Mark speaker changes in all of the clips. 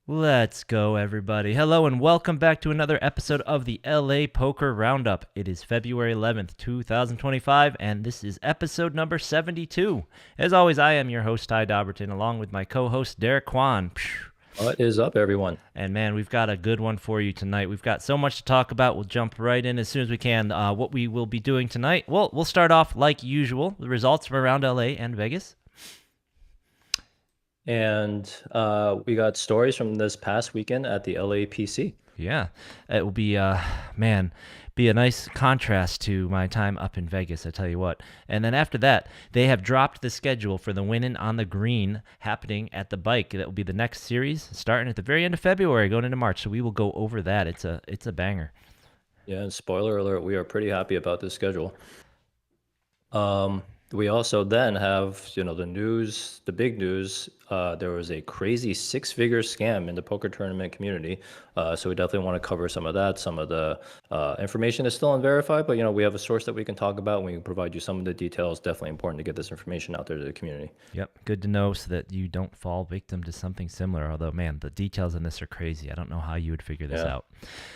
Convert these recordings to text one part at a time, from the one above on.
Speaker 1: Let's go, everybody. Hello, and welcome back to another episode of the LA Poker Roundup. It is February 11th, 2025, and this is episode number 72. As always, I am your host, Ty Dobberton, along with my co-host, Derek Kwan.
Speaker 2: What is up, everyone?
Speaker 1: And man, we've got a good one for you tonight. We've got so much to talk about. We'll jump right in as soon as we can. What we will be doing tonight, well, we'll start off like usual, the results from around LA and Vegas.
Speaker 2: And we got stories from this past weekend at the LAPC.
Speaker 1: Yeah, it will be, be a nice contrast to my time up in Vegas, I tell you what. And then after that, they have dropped the schedule for the Winnin on the Green happening at the Bike. That will be the next series, starting at the very end of February, going into March. So we will go over that. It's a banger.
Speaker 2: Yeah, and spoiler alert, we are pretty happy about this schedule. We also then have, the news, the big news. There was a crazy six-figure scam in the poker tournament community. So we definitely want to cover some of that. Some of the information is still unverified, but, we have a source that we can talk about, and we can provide you some of the details. Definitely important to get this information out there to the community.
Speaker 1: Yep, good to know so that you don't fall victim to something similar. Although, man, the details in this are crazy. I don't know how you would figure this out.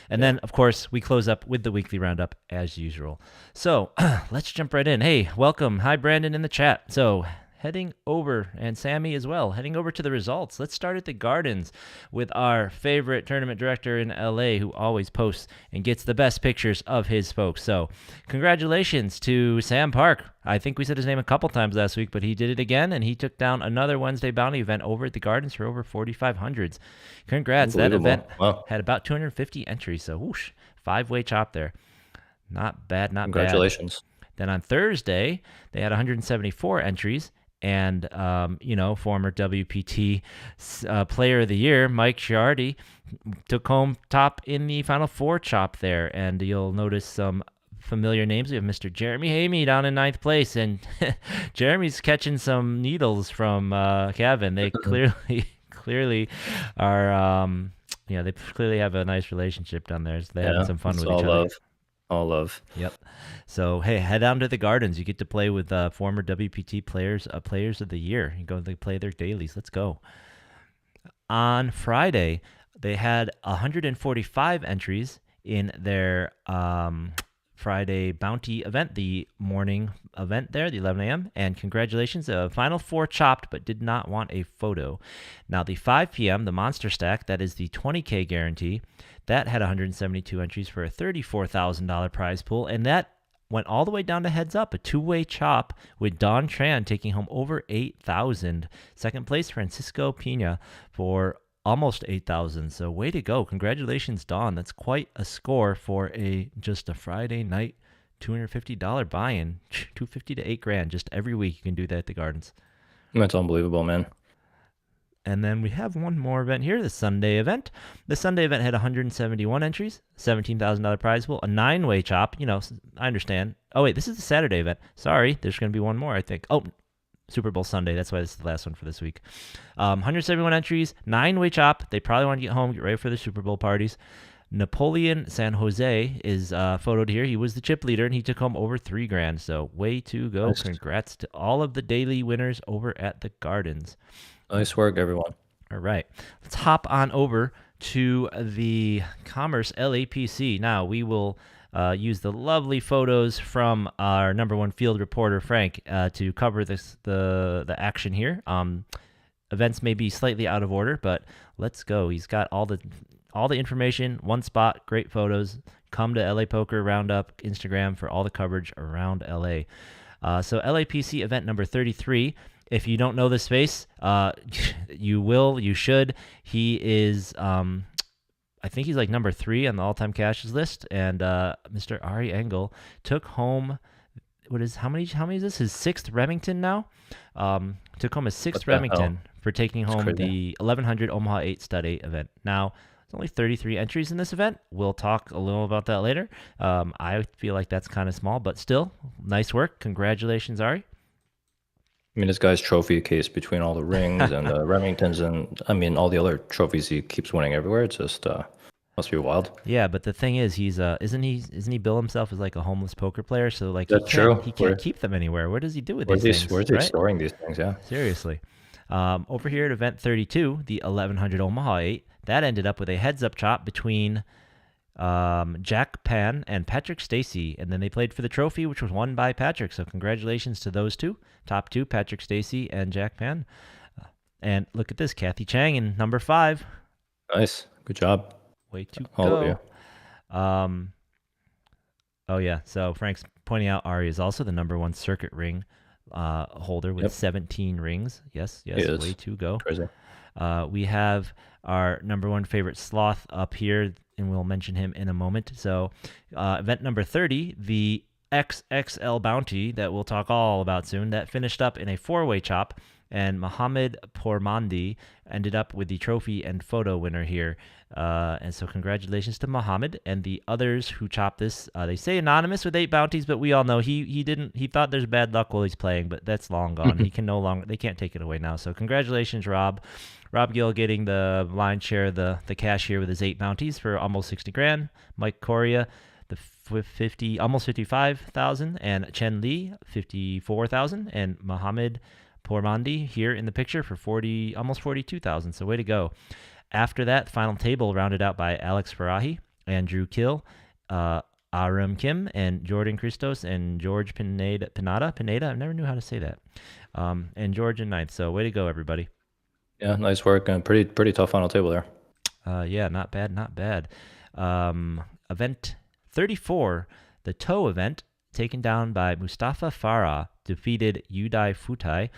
Speaker 1: And then, of course, we close up with the weekly roundup as usual. So let's jump right in. Hey, welcome. Hi, Brandon in the chat. So heading over, and Sammy as well, heading over to the results. Let's start at the Gardens with our favorite tournament director in LA who always posts and gets the best pictures of his folks. So congratulations to Sam Park. I think we said his name a couple times last week, but he did it again, and he took down another Wednesday bounty event over at the Gardens for over 4,500s. Congrats. That event had about 250 entries, so whoosh, 5-way chop there. Not bad, not bad.
Speaker 2: Congratulations.
Speaker 1: Then on Thursday, they had 174 entries, and, former WPT player of the year, Mike Chiardi, took home top in the Final Four chop there, and you'll notice some familiar names. We have Mr. Jeremy Hamey down in 9th place, and Jeremy's catching some needles from Kevin. They clearly are, they clearly have a nice relationship down there, so they're having some fun with each other.
Speaker 2: All love.
Speaker 1: Yep. So, hey, head down to the Gardens. You get to play with former WPT players of the year. You go to play their dailies. Let's go. On Friday, they had 145 entries in their Friday bounty event, the morning event there, the 11 a.m. And congratulations, Final Four chopped, but did not want a photo. Now, the 5 p.m., the Monster Stack, that is the 20K guarantee, that had 172 entries for a $34,000 prize pool, and that went all the way down to heads up, a 2-way chop with Don Tran taking home over 8,000. Second place, Francisco Pina for almost 8,000. So way to go. Congratulations, Don. That's quite a score for just a Friday night $250 buy-in. $250 to $8,000 just every week. You can do that at the Gardens.
Speaker 2: That's unbelievable, man.
Speaker 1: And then we have one more event here, the Sunday event. The Sunday event had 171 entries, $17,000 prize pool, a 9-way chop. I understand. Oh, wait, this is the Saturday event. Sorry, there's going to be one more, I think. Oh, Super Bowl Sunday. That's why this is the last one for this week. 171 entries, 9-way chop. They probably want to get home, get ready for the Super Bowl parties. Napoleon San Jose is photoed here. He was the chip leader, and he took home over $3,000. So way to go. Nice. Congrats to all of the daily winners over at the Gardens.
Speaker 2: Nice work, everyone.
Speaker 1: All right. Let's hop on over to the Commerce LAPC. Now, we will use the lovely photos from our number one field reporter, Frank, to cover the action here. Events may be slightly out of order, but let's go. He's got all the information, one spot, great photos. Come to LA Poker Roundup Instagram for all the coverage around LA. So LAPC event number 33. If you don't know this face, you should. He is, I think he's like number 3 on the all-time cashes list. And Mr. Ari Engel took home, how many is this? His 6th Remington now? Took home his 6th Remington for taking home the 1100 Omaha 8 Stud 8 event. Now, there's only 33 entries in this event. We'll talk a little about that later. I feel like that's kind of small, but still, nice work. Congratulations, Ari.
Speaker 2: I mean, this guy's trophy case between all the rings and the Remingtons and, all the other trophies he keeps winning everywhere. It's just must be wild.
Speaker 1: Yeah, but the thing is, he's isn't he bill himself as like a homeless poker player? So like
Speaker 2: that's true.
Speaker 1: He can't keep them anywhere. Where does he do with these things?
Speaker 2: Where's he storing these things? Yeah,
Speaker 1: seriously. Over here at event 32, the 1100 Omaha 8, that ended up with a heads-up chop between Jack Pan and Patrick Stacey, and then they played for the trophy, which was won by Patrick. So congratulations to those two, top two, Patrick Stacey and Jack Pan. And look at this, Kathy Chang in number 5.
Speaker 2: Nice, good job.
Speaker 1: Way to
Speaker 2: All
Speaker 1: go.
Speaker 2: of you.
Speaker 1: Oh yeah, so Frank's pointing out Ari is also the number 1 circuit ring holder with 17 rings. Yes, way to go.
Speaker 2: Crazy.
Speaker 1: We have our number 1 favorite sloth up here, and we'll mention him in a moment. So event number 30, the XXL bounty that we'll talk all about soon, that finished up in a 4-way chop, and Mohammed Pourmandi ended up with the trophy and photo winner here. And so congratulations to Mohammed and the others who chopped this. They say anonymous with 8 bounties, but we all know he thought there's bad luck while he's playing, but that's long gone. He can no longer, they can't take it away now. So congratulations, Rob Gill getting the lion's share of the cash here with his 8 bounties for almost 60 grand. Mike Coria, the almost 55,000, and Chen Li 54,000, and Mohammed Pourmandi here in the picture for almost 42,000. So way to go. After that, final table rounded out by Alex Farahi, Andrew Kill, Aram Kim, and Jordan Christos, and George Pineda. I never knew how to say that. And George in 9th. So way to go, everybody.
Speaker 2: Yeah, nice work, and pretty tough final table there.
Speaker 1: Yeah, not bad. Event 34, the toe event, taken down by Mustafa Farah, defeated Udai Futai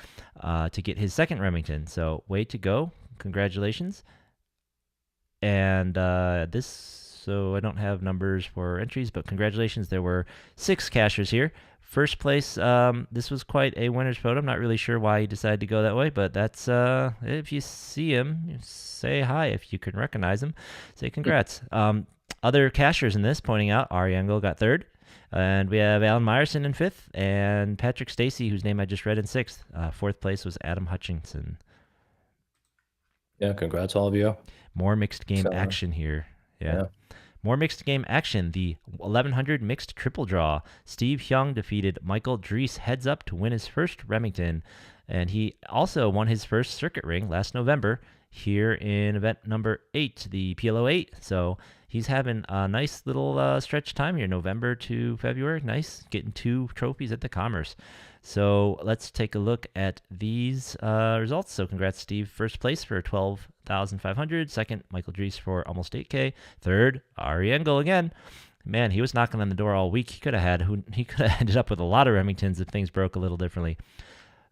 Speaker 1: to get his 2nd Remington. So way to go. Congratulations. And so I don't have numbers for entries, but congratulations. There were 6 cashers here. First place, this was quite a winner's photo. I'm not really sure why he decided to go that way, but that's, if you see him, say hi. If you can recognize him, say congrats. Other cashers in this, pointing out, Ari Engel got 3rd. And we have Alan Meyerson in 5th, and Patrick Stacey, whose name I just read, in 6th. 4th place was Adam Hutchinson.
Speaker 2: Yeah, congrats all of you.
Speaker 1: More mixed game action here. Yeah. More mixed game action. The 1100 mixed triple draw. Steve Hyung defeated Michael Drees heads up to win his first Remington. And he also won his first circuit ring last November here in event number 8, the PLO 8. So he's having a nice little stretch time here, November to February. Nice, getting 2 trophies at the Commerce. So let's take a look at these results. So congrats, Steve. First place for 12,500. Second, Michael Drees for almost 8K. Third, Ari Engel again. Man, he was knocking on the door all week. He could have ended up with a lot of Remingtons if things broke a little differently.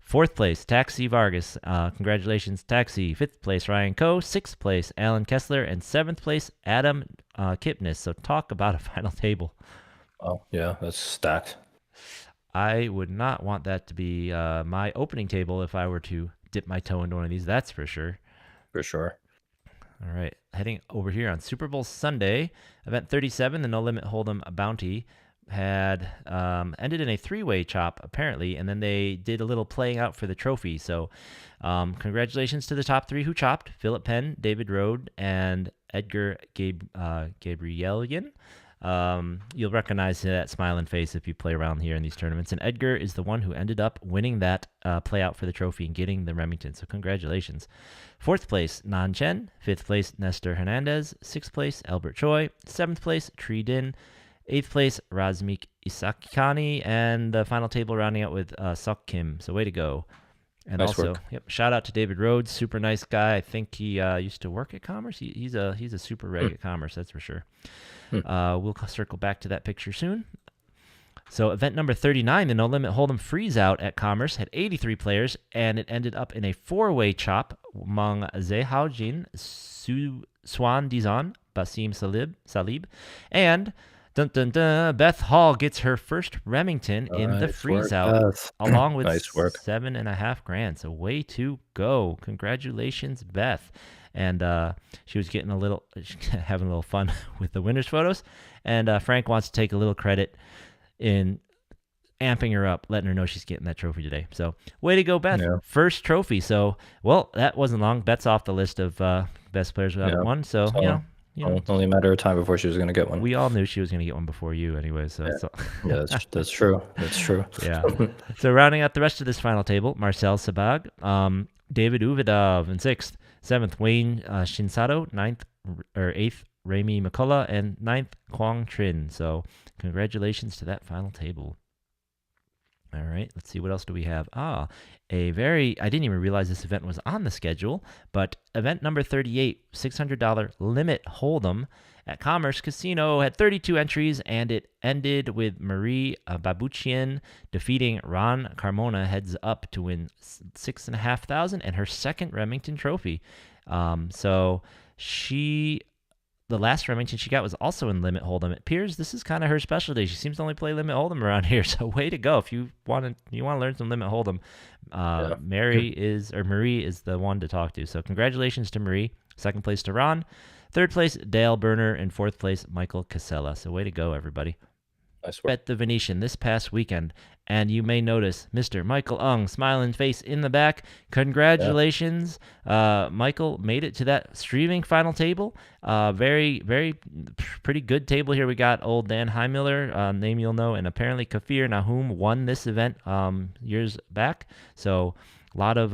Speaker 1: 4th place, Taxi Vargas. Congratulations, Taxi. 5th place, Ryan Coe. 6th place, Alan Kessler. And 7th place, Adam Kipnis. So talk about a final table.
Speaker 2: Oh, yeah, that's stacked.
Speaker 1: I would not want that to be my opening table if I were to dip my toe into one of these. That's for sure.
Speaker 2: For sure.
Speaker 1: All right. Heading over here on Super Bowl Sunday, event 37, the No Limit Hold'em Bounty had ended in a 3-way chop, apparently, and then they did a little playing out for the trophy. So congratulations to the top 3 who chopped: Philip Penn, David Rode, and Edgar Gabrielian. You'll recognize that smiling face if you play around here in these tournaments. And Edgar is the one who ended up winning that play out for the trophy and getting the Remington. So congratulations. 4th place, Nan Chen. 5th place, Nestor Hernandez. 6th place, Albert Choi. 7th place, Tree Din. 8th place, Razmik Isakani. And the final table rounding out with Sok Kim. So way to go. And
Speaker 2: nice
Speaker 1: also,
Speaker 2: work.
Speaker 1: Shout out to David Rhodes, super nice guy. I think he used to work at Commerce. He's a super reg at Commerce, that's for sure. We'll circle back to that picture soon. So event number 39, the No Limit Hold'em Freeze Out at Commerce, had 83 players, and it ended up in a 4-way chop among Zehao Jin, Swan Dizon, Basim Salib, and Beth Hall gets her first Remington in the Freeze Out, along with $7.5 grand. So way to go. Congratulations, Beth. And she was getting having a little fun with the winners' photos. And Frank wants to take a little credit in amping her up, letting her know she's getting that trophy today. So way to go, Beth. Yeah. First trophy. So, that wasn't long. Beth's off the list of best players without one. So,
Speaker 2: it's only a matter of time before she was going to get one.
Speaker 1: We all knew she was going to get one before you anyway. So,
Speaker 2: that's true. That's true.
Speaker 1: Yeah. So rounding out the rest of this final table, Marcel Sabag. David Uvidov in 6th. 7th, Wayne Shinsato. 9th or 8th, Rami McCullough. And 9th, Quang Trin. So congratulations to that final table. All right, let's see, what else do we have? I didn't even realize this event was on the schedule, but event number 38, $600 limit hold'em at Commerce Casino had 32 entries, and it ended with Marie Babuchian defeating Ron Carmona heads up to win $6,500 and her second Remington trophy. So the last Remington she got was also in Limit Hold'em. It appears this is kind of her specialty. She seems to only play Limit Hold'em around here, so way to go. If you want to learn some Limit Hold'em, Marie is the one to talk to. So congratulations to Marie. Second place to Ron. Third place, Dale Berner. And fourth place, Michael Casella. So way to go, everybody.
Speaker 2: Nice work.
Speaker 1: At the Venetian this past weekend, and you may notice Mr. Michael Ung, smiling face in the back. Congratulations. Michael made it to that streaming final table. Very, very pretty good table here. We got old Dan Heimiller, name you'll know, and apparently Kafir Nahum won this event years back. So a lot of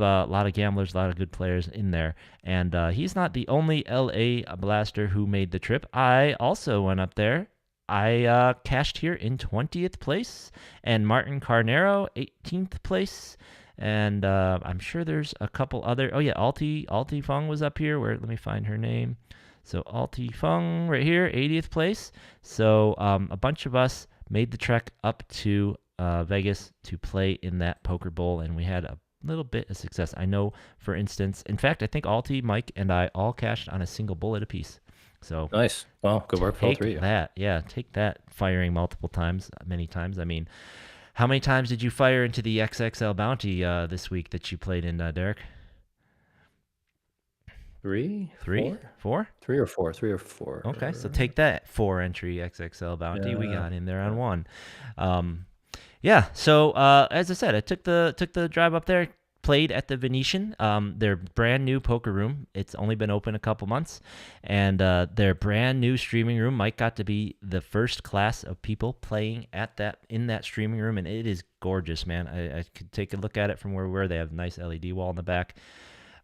Speaker 1: gamblers, a lot of good players in there. And he's not the only LA blaster who made the trip. I also went up there. I cashed here in 20th place, and Martin Carnero 18th place, and I'm sure there's a couple other. Oh yeah, Alti Fung was up here. Let me find her name. So Alti Fung right here, 80th place. So a bunch of us made the trek up to Vegas to play in that poker bowl, and we had a little bit of success. I know, for instance, in fact, I think Alti, Mike, and I all cashed on a single bullet apiece. So
Speaker 2: nice. Well, good work for all three.
Speaker 1: Take that, firing many times. I mean, how many times did you fire into the XXL bounty this week that you played in, Derek?
Speaker 2: Three,
Speaker 1: four?
Speaker 2: Three or four.
Speaker 1: Okay, so take that 4-entry XXL bounty we got in there on one. So as I said, I took the drive up there. Played at the Venetian, their brand new poker room. It's only been open a couple months, and their brand new streaming room. Mike got to be the first class of people playing in that streaming room, and it is gorgeous, man. I could take a look at it from where we were. They have a nice LED wall in the back.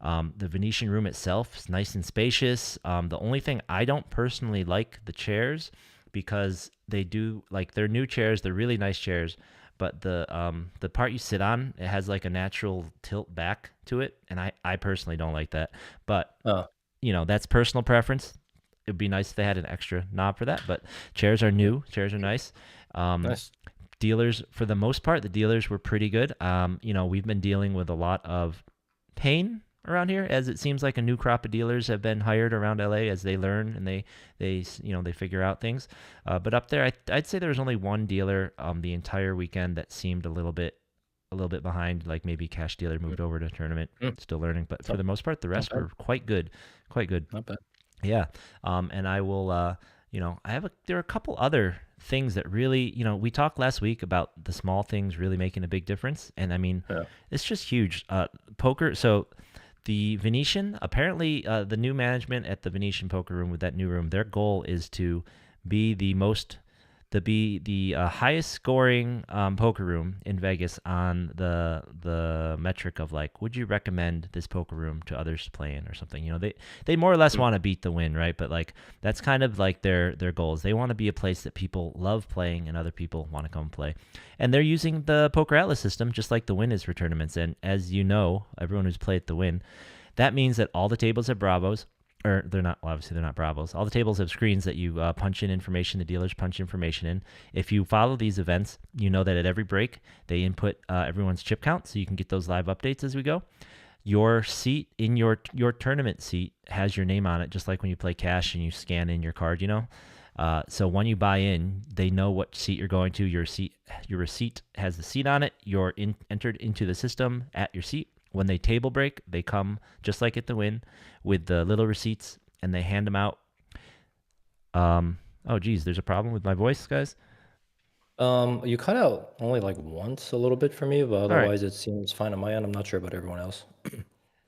Speaker 1: The Venetian room itself is nice and spacious. The only thing I don't personally like the chairs, because they do, like, they're new chairs. They're really nice chairs. But the part you sit on, it has like a natural tilt back to it, and I personally don't like that. But that's personal preference. It'd be nice if they had an extra knob for that. But chairs are new. Chairs are nice.
Speaker 2: Nice.
Speaker 1: Dealers, for the most part, the dealers were pretty good. We've been dealing with a lot of pain around here, as it seems like a new crop of dealers have been hired around LA as they learn and they figure out things. But up there, I'd say there was only one dealer the entire weekend that seemed a little bit behind, like maybe Cash Dealer moved over to tournament, still learning. But for the most part, the rest were quite good.
Speaker 2: Not bad.
Speaker 1: Yeah. And I will, there are a couple other things that really, we talked last week about the small things really making a big difference. And I mean, it's just huge. Poker. So the Venetian, apparently the new management at the Venetian poker room with that new room, their goal is to be the highest scoring poker room in Vegas on the metric of, like, would you recommend this poker room to others playing or something? They more or less want to beat the win, right? But like that's kind of like their goals. They want to be a place that people love playing and other people want to come play. And they're using the Poker Atlas system just like the Win is for tournaments. And as you know, everyone who's played the Win, that means that all the tables have Bravos. Or they're not Bravos. All the tables have screens that you punch in information. The dealers punch information in. If you follow these events, you know that at every break, they input everyone's chip count, so you can get those live updates as we go. Your seat in your tournament seat has your name on it, just like when you play cash and you scan in your card, So when you buy in, they know what seat you're going to. Your receipt has the seat on it. You're entered into the system at your seat. When they table break, they come just like at the Win with the little receipts, and they hand them out. Oh, geez, there's a problem with my voice, guys.
Speaker 2: You cut out only like once a little bit for me, but otherwise it seems fine on my end. I'm not sure about everyone else.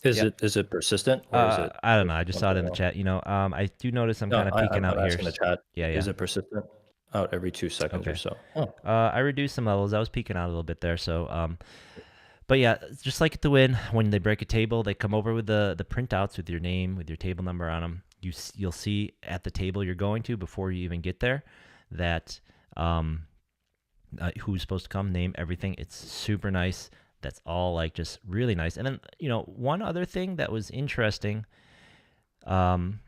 Speaker 2: Is it persistent, or is it?
Speaker 1: I don't know. I just saw it in the chat. I do notice I'm kind of peeking out here.
Speaker 2: In the chat.
Speaker 1: Yeah.
Speaker 2: Is it persistent? Out every 2 seconds or so.
Speaker 1: I reduced some levels. I was peeking out a little bit there, so. But yeah, just like at the Win, when they break a table, they come over with the printouts with your name, with your table number on them. You'll see at the table you're going to before you even get there that who's supposed to come, name, everything. It's super nice. That's all like just really nice. And then one other thing that was interesting. Um,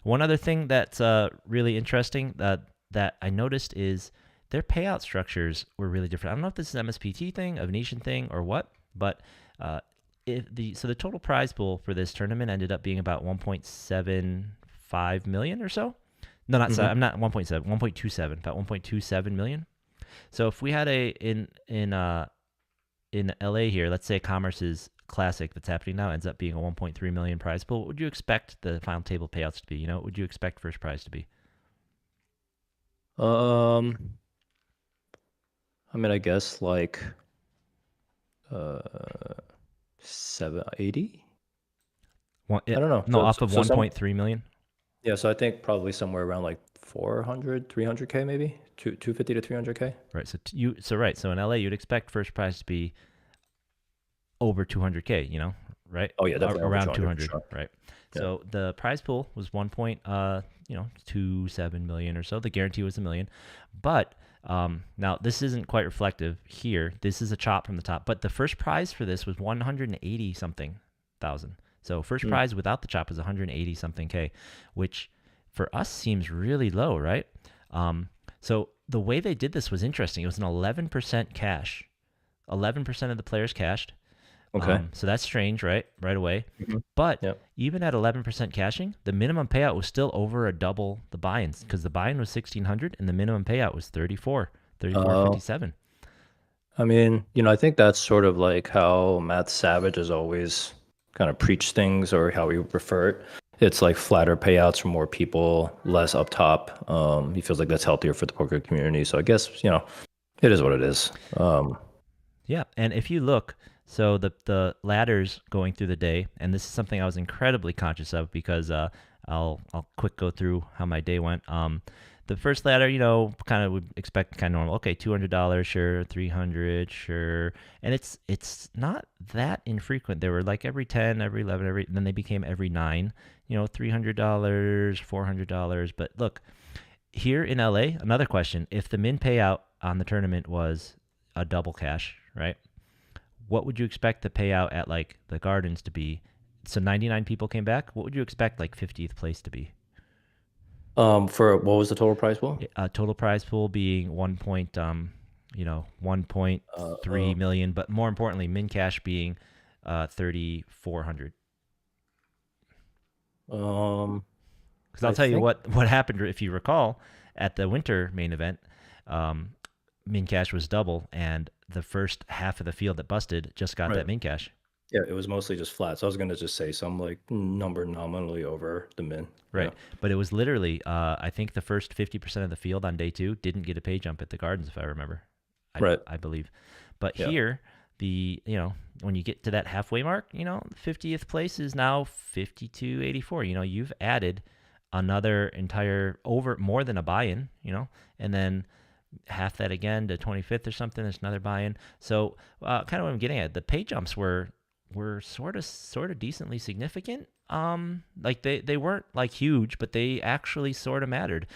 Speaker 1: One other thing that's really interesting that I noticed is their payout structures were really different. I don't know if this is an MSPT thing, a Venetian thing, or what, but the total prize pool for this tournament ended up being about 1.75 million or so. No, not I'm not 1.7, 1.27, about 1.27 million. So if we had in LA here, let's say Commerce's Classic that's happening now ends up being a 1.3 million prize pool, what would you expect the final table payouts to be? What would you expect first prize to be?
Speaker 2: I mean, I guess like 780. I don't know.
Speaker 1: No, off of 1.3 million.
Speaker 2: Yeah, so I think probably somewhere around like 400, 300K maybe, 250 to 300K.
Speaker 1: Right. So in LA you'd expect first prize to be over 200K. Right?
Speaker 2: Oh yeah, definitely
Speaker 1: around 200.
Speaker 2: sure.
Speaker 1: Right. Yeah. So the prize pool was 1.27 million or so. The guarantee was $1 million, but now this isn't quite reflective here. This is a chop from the top, but the first prize for this was 180 something thousand. So first prize without the chop is 180 something K, which for us seems really low, right? So the way they did this was interesting. It was an 11% cash. 11% of the players cashed.
Speaker 2: Okay.
Speaker 1: So that's strange, right? Right away. But even at 11% cashing, the minimum payout was still over a double the buy-ins, because the buy-in was 1,600 and the minimum payout was 34.57.
Speaker 2: I mean, I think that's sort of like how Matt Savage has always kind of preached things, or how he would prefer it. It's like flatter payouts for more people, less up top. He feels like that's healthier for the poker community. So I guess, it is what it is.
Speaker 1: Yeah, and if you look, so the ladders going through the day, and this is something I was incredibly conscious of, because I'll quick go through how my day went. The first ladder, kind of would expect kind of normal. Okay, $200, sure. $300, sure. And it's not that infrequent. They were like every 10, every 11, then they became every 9. $300, $400. But look, here in LA, another question: if the min payout on the tournament was a double cash, right? What would you expect the payout at like the Gardens to be? So 99 people came back. What would you expect like 50th place to be?
Speaker 2: For what was the total prize pool?
Speaker 1: Total prize pool being 1.3 million, but more importantly, min cash being 3,400. Because I'll tell you what happened, if you recall, at the winter main event. Min cash was double, and the first half of the field that busted just got that min cash.
Speaker 2: Yeah, it was mostly just flat. So I was going to just say some like number nominally over the min.
Speaker 1: Right.
Speaker 2: Yeah.
Speaker 1: But it was literally, I think the first 50% of the field on day 2 didn't get a pay jump at the Gardens, if I remember. I believe. But here, when you get to that halfway mark, 50th place is now 52.84. You've added another entire more than a buy-in, and then half that again to 25th or something. There's another buy-in. So kind of what I'm getting at, the pay jumps were sort of decently significant. Like they weren't like huge, but they actually sort of mattered,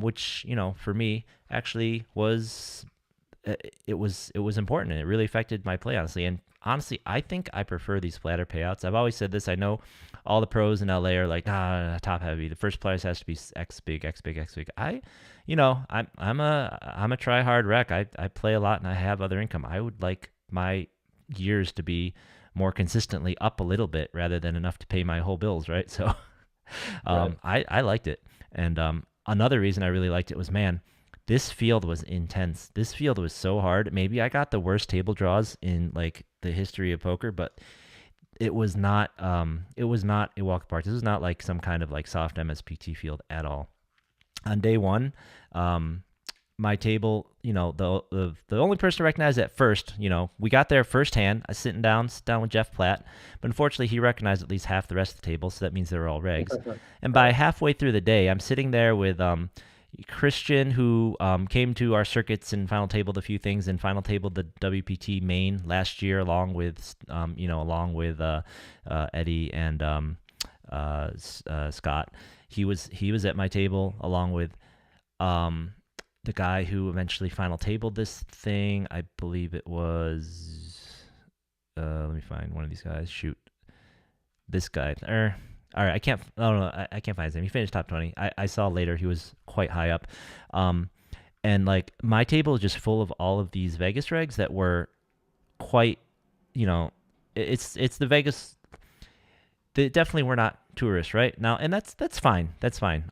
Speaker 1: which for me actually was important, and it really affected my play, honestly. And honestly, I think I prefer these flatter payouts. I've always said this. I know all the pros in LA are like, top heavy. The first prize has to be X big, X big, X big. I'm a try hard rec. I play a lot and I have other income. I would like my years to be more consistently up a little bit rather than enough to pay my whole bills, right? So I liked it. And another reason I really liked it was, man, this field was intense. This field was so hard. Maybe I got the worst table draws in like the history of poker, but it was not a walk in the park. This was not like some kind of like soft MSPT field at all. On day 1, my table, the only person to recognize at first, we got there firsthand. I was sitting down with Jeff Platt, but unfortunately he recognized at least half the rest of the table, so that means they were all regs. And by halfway through the day, I'm sitting there with Christian, who came to our circuits and final tabled a few things and final tabled the WPT main last year, along with Eddie and Scott. He was at my table along with um, the guy who eventually final tabled this thing. I believe it was. Let me find one of these guys. Shoot, this guy. All right, I can't. Oh no, I can't find his name. He finished top 20. I saw later he was quite high up, and like my table is just full of all of these Vegas regs that were quite, it's the Vegas. They definitely were not tourists, right now, and that's fine. That's fine.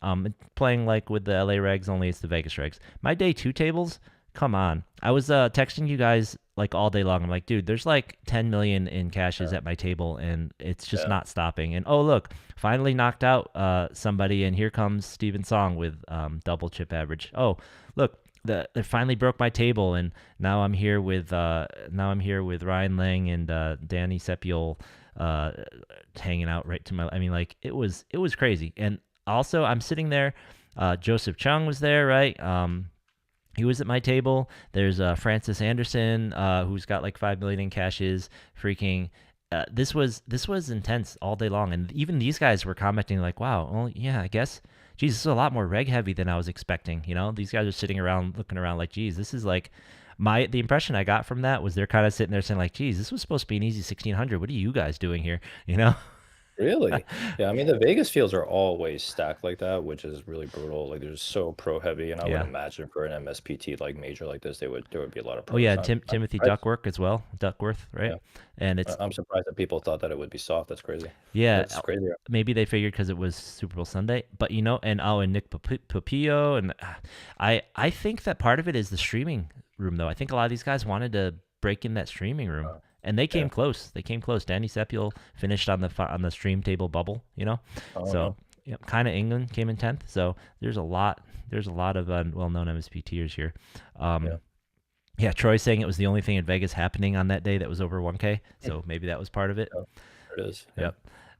Speaker 1: Playing like with the LA regs only, it's the Vegas regs. My day two tables, come on. I was texting you guys like all day long. I'm like, dude, there's like 10 million in caches at my table, and it's just not stopping. And oh look, finally knocked out somebody, and here comes Steven Song with double chip average. Oh look, they finally broke my table, and now I'm here with Ryan Lang and Danny Sepiol hanging out right to my. I mean, like it was crazy. And also, I'm sitting there. Joseph Chung was there, right? He was at my table. There's Francis Anderson, who's got like 5 million in caches. Freaking, this was intense all day long, and even these guys were commenting like, "Wow, well, yeah, I guess, geez, this is a lot more reg heavy than I was expecting." These guys are sitting around looking around like, "Geez, this is like." The impression I got from that was they're kind of sitting there saying like, "Geez, this was supposed to be an easy 1600. What are you guys doing here?" You know?
Speaker 2: Really? Yeah, I mean, the Vegas fields are always stacked like that, which is really brutal. Like, they're so pro heavy, and I would
Speaker 1: Yeah.
Speaker 2: imagine for an MSPT like major like this, there would be a lot of
Speaker 1: Oh
Speaker 2: pros.
Speaker 1: yeah,
Speaker 2: I'm
Speaker 1: Timothy
Speaker 2: surprised.
Speaker 1: Duckworth as well. Duckworth, right?
Speaker 2: Yeah,
Speaker 1: And it's
Speaker 2: I'm surprised that people thought that it would be soft. That's crazy.
Speaker 1: Yeah,
Speaker 2: That's crazy.
Speaker 1: maybe they figured because it was Super Bowl Sunday, but and Nick Papillo, and I think that part of it is the streaming room, though. I think a lot of these guys wanted to break in that streaming room,
Speaker 2: Uh,
Speaker 1: and they came
Speaker 2: yeah.
Speaker 1: close. They came close. Danny Sepiol finished on the stream table bubble,
Speaker 2: Oh
Speaker 1: so
Speaker 2: no.
Speaker 1: kind of England came in 10th. So there's a lot of well-known MSPTers here.
Speaker 2: Yeah.
Speaker 1: Um, yeah, Troy saying it was the only thing in Vegas happening on that day that was over 1K, so maybe that was part of it.
Speaker 2: Yeah. There it is. Yeah.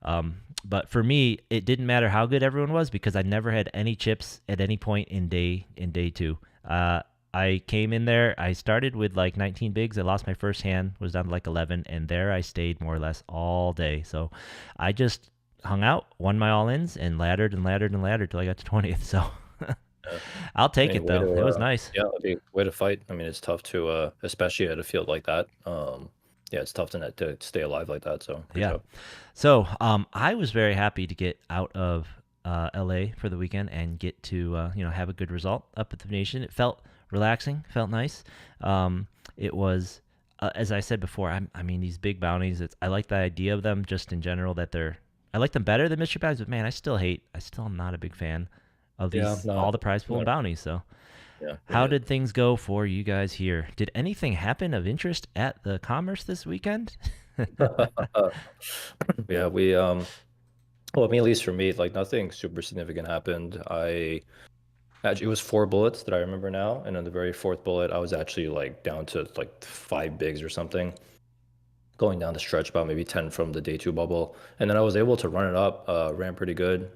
Speaker 1: Yep. But for me, it didn't matter how good everyone was because I never had any chips at any point in day two. I came in there. I started with like 19 bigs. I lost my first hand, was down to like 11, and there I stayed more or less all day. So I just hung out, won my all ins, and laddered and laddered and laddered till I got to 20th. So
Speaker 2: Yeah.
Speaker 1: I'll
Speaker 2: I
Speaker 1: take
Speaker 2: mean,
Speaker 1: it though. It was nice.
Speaker 2: yeah, it'd be a way to fight. I mean, it's tough to, especially at a field like that. Yeah, it's tough to stay alive like that. So good
Speaker 1: Yeah.
Speaker 2: job.
Speaker 1: So I was very happy to get out of LA for the weekend and get to have a good result up at the Venetian. It felt relaxing, felt nice. It was, as I said before, I mean these big bounties. I like the idea of them just in general that I like them better than mystery bags, but man, I still am not a big fan of
Speaker 2: Yeah,
Speaker 1: these
Speaker 2: no,
Speaker 1: all the prize pool and
Speaker 2: no,
Speaker 1: bounties. So
Speaker 2: yeah, me
Speaker 1: how
Speaker 2: neither.
Speaker 1: did things go for you guys here? Did anything happen of interest at the Commerce this weekend?
Speaker 2: Yeah, well, I mean, at least for me, like nothing super significant happened. I actually, it was four bullets that I remember now, and on the very fourth bullet, I was actually like down to like five bigs or something, going down the stretch about maybe 10 from the day two bubble. And then I was able to run it up, ran pretty good,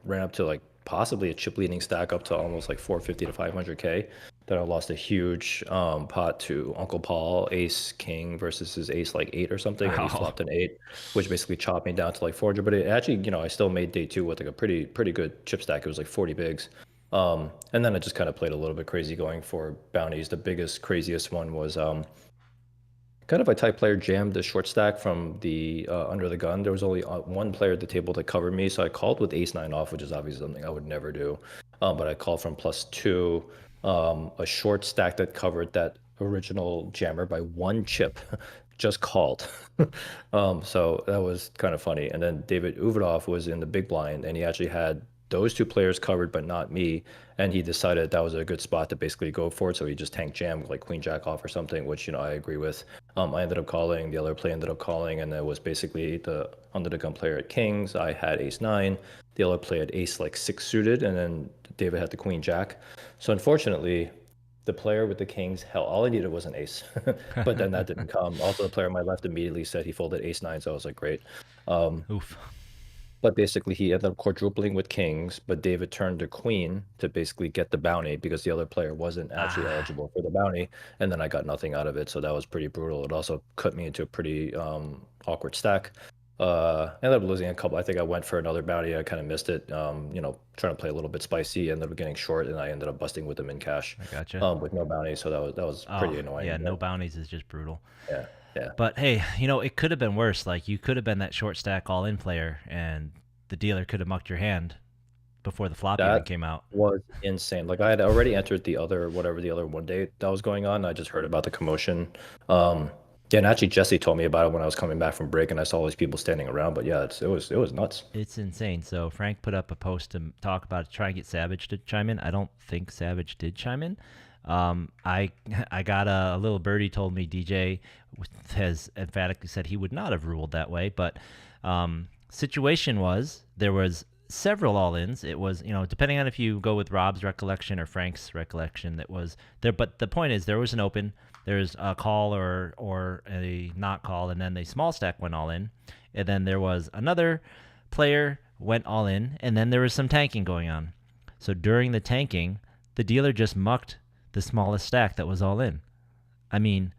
Speaker 2: ran up to like possibly a chip leading stack up to almost like 450 to 500K. Then I lost a huge pot to Uncle Paul, ace king versus his ace like eight or something, and he
Speaker 1: Oh,
Speaker 2: flopped an eight, which basically chopped me down to like 400. But it actually, I still made day two with like a pretty good chip stack. It was like 40 bigs. And then I just kind of played a little bit crazy going for bounties. The biggest, craziest one was kind of a type player jammed the short stack from the under the gun. There was only one player at the table that covered me, so I called with ace nine off, which is obviously something I would never do. But I called from plus two, a short stack that covered that original jammer by one chip, just called. So that was kind of funny. And then David Uvidov was in the big blind, and he actually had those two players covered, but not me. And he decided that was a good spot to basically go for it. So he just tank jammed like queen jack off or something, which I agree with. I ended up calling. The other player ended up calling, and it was basically the under the gun player at kings. I had ace nine. The other player had ace like six suited, and then David had the queen jack. So unfortunately, the player with the kings, hell, all I needed was an ace. But then that didn't come. Also, the player on my left immediately said he folded ace nine, so I was like, great. Um,
Speaker 1: oof.
Speaker 2: But basically, he ended up quadrupling with kings, but David turned to queen to basically get the bounty because the other player wasn't actually
Speaker 1: Ah,
Speaker 2: eligible for the bounty. And then I got nothing out of it. So that was pretty brutal. It also cut me into a pretty awkward stack. Ended up losing a couple. I think I went for another bounty. I kind of missed it. Trying to play a little bit spicy, ended up getting short, and I ended up busting with them in cash,
Speaker 1: I gotcha.
Speaker 2: with no bounty. So that was
Speaker 1: Oh,
Speaker 2: pretty annoying.
Speaker 1: yeah, no
Speaker 2: But
Speaker 1: bounties is just brutal.
Speaker 2: yeah, yeah.
Speaker 1: But hey, it could have been worse. Like you could have been that short stack all in player, and the dealer could have mucked your hand before the flop even
Speaker 2: That
Speaker 1: came out.
Speaker 2: was insane. Like I had already entered the other whatever the other one day that was going on. I just heard about the commotion. Um, yeah, and actually Jesse told me about it when I was coming back from break, and I saw all these people standing around. But yeah, it was nuts.
Speaker 1: It's insane. So Frank put up a post to talk about it, try and get Savage to chime in. I don't think Savage did chime in. I I got a little birdie told me DJ has emphatically said he would not have ruled that way, but situation was there was several all-ins. It was depending on if you go with Rob's recollection or Frank's recollection, that was there. But the point is there was an open, there's a call or a not call, and then the small stack went all in, and then there was another player went all in, and then there was some tanking going on. So during the tanking, the dealer just mucked the smallest stack that was all in. I mean,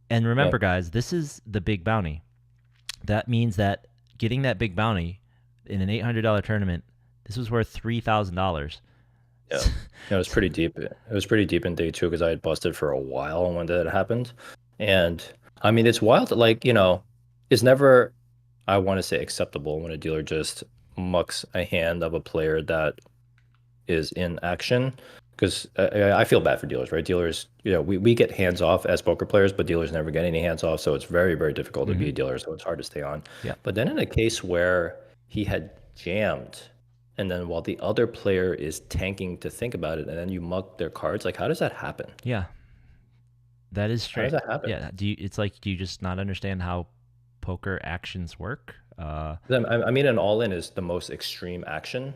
Speaker 1: and
Speaker 2: Yeah,
Speaker 1: remember, guys, this is the big bounty. That means that getting that big bounty in an $800 tournament, this was worth $3,000.
Speaker 2: yeah. It was pretty deep. It was pretty deep in day two because I had busted for a while when that happened. And I mean, it's wild. Like, it's never, I want to say, acceptable when a dealer just mucks a hand of a player that is in action. Because I feel bad for dealers, right? Dealers, we get hands off as poker players, but dealers never get any hands off. So it's very, very difficult to be
Speaker 1: Mm-hmm.
Speaker 2: a dealer. So it's hard to stay on.
Speaker 1: Yeah.
Speaker 2: But then in a case where he had jammed, and then while the other player is tanking to think about it, and then you muck their cards, like how does that happen?
Speaker 1: Yeah. That is
Speaker 2: How does
Speaker 1: straight.
Speaker 2: that happen?
Speaker 1: Yeah. It's like, do you just not understand how poker actions work?
Speaker 2: 'Cause I mean, an all in is the most extreme action.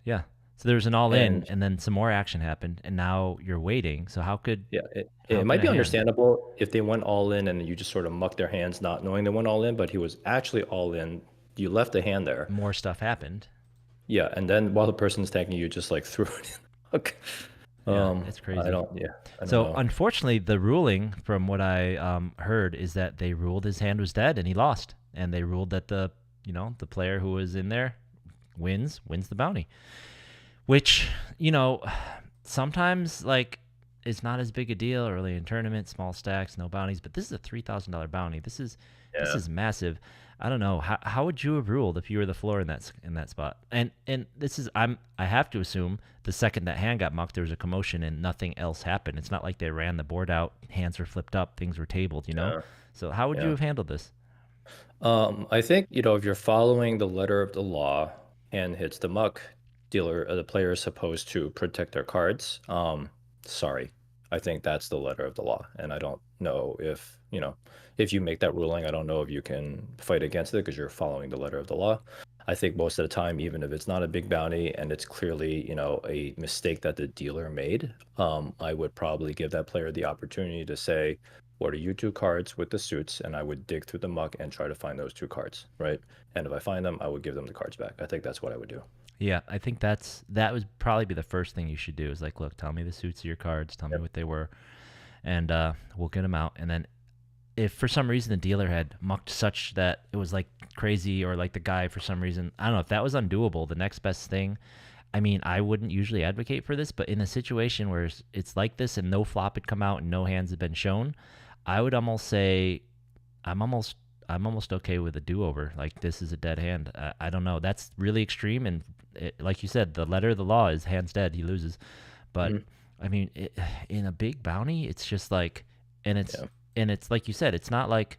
Speaker 1: Yeah. So there's an all in,
Speaker 2: And
Speaker 1: and then some more action happened, and now you're waiting. So
Speaker 2: yeah,
Speaker 1: how
Speaker 2: it
Speaker 1: could
Speaker 2: might
Speaker 1: a
Speaker 2: be
Speaker 1: hand
Speaker 2: understandable if they went all in and you just sort of mucked their hands, not knowing they went all in, but he was actually all in. You left the hand there.
Speaker 1: more stuff happened?
Speaker 2: Yeah, and then while the person's tanking, you just like threw it in. Okay.
Speaker 1: Yeah, it's
Speaker 2: I
Speaker 1: crazy.
Speaker 2: don't, yeah, I don't
Speaker 1: So
Speaker 2: know.
Speaker 1: unfortunately, the ruling from what I heard is that they ruled his hand was dead and he lost, and they ruled that the player who was in there wins the bounty, which sometimes like it's not as big a deal early in tournaments, small stacks, no bounties, but this is a $3,000 bounty. This
Speaker 2: Yeah.
Speaker 1: is massive. I don't know how would you have ruled if you were the floor in that spot. And this is I have to assume the second that hand got mucked, there was a commotion and nothing else happened. It's not like they ran the board out, hands were flipped up, things were tabled.
Speaker 2: Yeah.
Speaker 1: So how would you
Speaker 2: Yeah.
Speaker 1: have handled this?
Speaker 2: I think, if you're following the letter of the law and hits the muck, the player is supposed to protect their cards. Sorry. I think that's the letter of the law. And I don't know if you make that ruling, I don't know if you can fight against it because you're following the letter of the law. I think most of the time, even if it's not a big bounty and it's clearly, a mistake that the dealer made, I would probably give that player the opportunity to say, what are you two cards with the suits? And I would dig through the muck and try to find those two cards, right? And if I find them, I would give them the cards back. I think that's what I would do.
Speaker 1: Yeah, I think that would probably be the first thing you should do is like, look, tell me the suits of your cards, tell me
Speaker 2: Yep.
Speaker 1: what they were, and we'll get them out. And then if for some reason the dealer had mucked such that it was like crazy, or like the guy for some reason, I don't know, if that was undoable, the next best thing, I mean, I wouldn't usually advocate for this, but in a situation where it's like this and no flop had come out and no hands had been shown, I would almost say I'm almost I'm almost okay with a do-over. Like this is a dead hand. I don't know. That's really extreme, and like you said, the letter of the law is hands dead. He loses. But
Speaker 2: Mhm.
Speaker 1: I mean, in a big bounty, it's just like, and
Speaker 2: Yeah.
Speaker 1: it's like you said, it's not like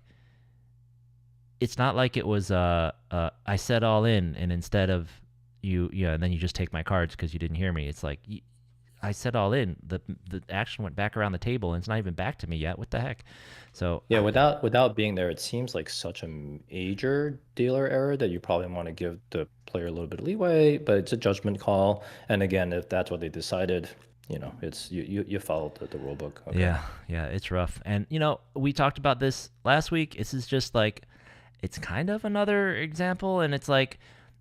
Speaker 1: it was I said all in, and instead of and then you just take my cards because you didn't hear me. It's like I said all in. The action went back around the table, and it's not even back to me yet. What the heck? So
Speaker 2: Yeah, without being there, it seems like such a major dealer error that you probably want to give the player a little bit of leeway, but it's a judgment call. And again, if that's what they decided, it's you followed the rule book. Okay.
Speaker 1: yeah, it's rough. And we talked about this last week. This is just like it's kind of another example, and it's like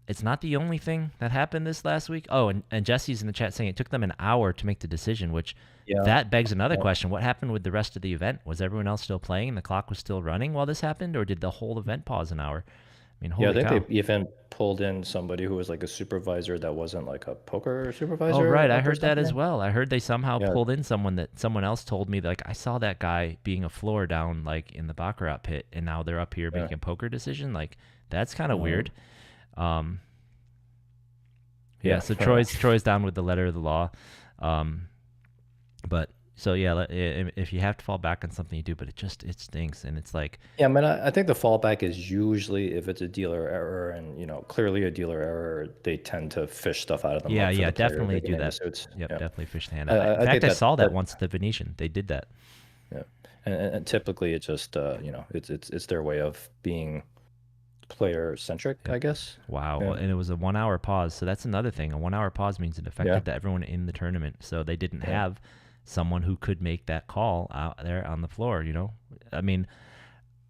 Speaker 1: it's not the only thing that happened this last week. Oh, and Jesse's in the chat saying it took them an hour to make the decision, which
Speaker 2: Yeah.
Speaker 1: that begs another
Speaker 2: Yeah.
Speaker 1: question. What happened with the rest of the event? Was everyone else still playing and the clock was still running while this happened, or did the whole event pause an hour? I mean,
Speaker 2: Yeah, I
Speaker 1: holy
Speaker 2: think
Speaker 1: cow.
Speaker 2: they even pulled in somebody who was like a supervisor that wasn't like a poker
Speaker 1: Oh,
Speaker 2: supervisor
Speaker 1: right. I
Speaker 2: at this
Speaker 1: heard that
Speaker 2: company.
Speaker 1: as well. I heard they somehow
Speaker 2: Yeah.
Speaker 1: pulled in someone that someone else told me, like, I saw that guy being a floor down, like, in the Baccarat pit, and now they're up here
Speaker 2: Yeah.
Speaker 1: making a poker decision. Like, that's kind of
Speaker 2: Mhm.
Speaker 1: weird. Um, yeah,
Speaker 2: Yeah.
Speaker 1: so Troy's down with the letter of the law. Um, but so yeah, if you have to fall back on something, you do, but it stinks, and it's like,
Speaker 2: Yeah, I mean, I think the fallback is usually if it's a dealer error and, clearly a dealer error, they tend to fish stuff out of the mug for
Speaker 1: yeah,
Speaker 2: the player
Speaker 1: definitely
Speaker 2: taking
Speaker 1: do
Speaker 2: in the
Speaker 1: that.
Speaker 2: suits.
Speaker 1: Yep,
Speaker 2: Yeah.
Speaker 1: definitely fish the hand.
Speaker 2: I,
Speaker 1: In
Speaker 2: I think
Speaker 1: fact, I saw that
Speaker 2: that
Speaker 1: once at the Venetian. They did that.
Speaker 2: yeah. And typically it's just it's their way of being player centric,
Speaker 1: Yep.
Speaker 2: I guess.
Speaker 1: Wow.
Speaker 2: Yeah.
Speaker 1: And it was a 1 hour pause. So that's another thing. A 1 hour pause means it affected everyone in the tournament. So they didn't
Speaker 2: Yeah.
Speaker 1: have someone who could make that call out there on the floor, you know? I mean,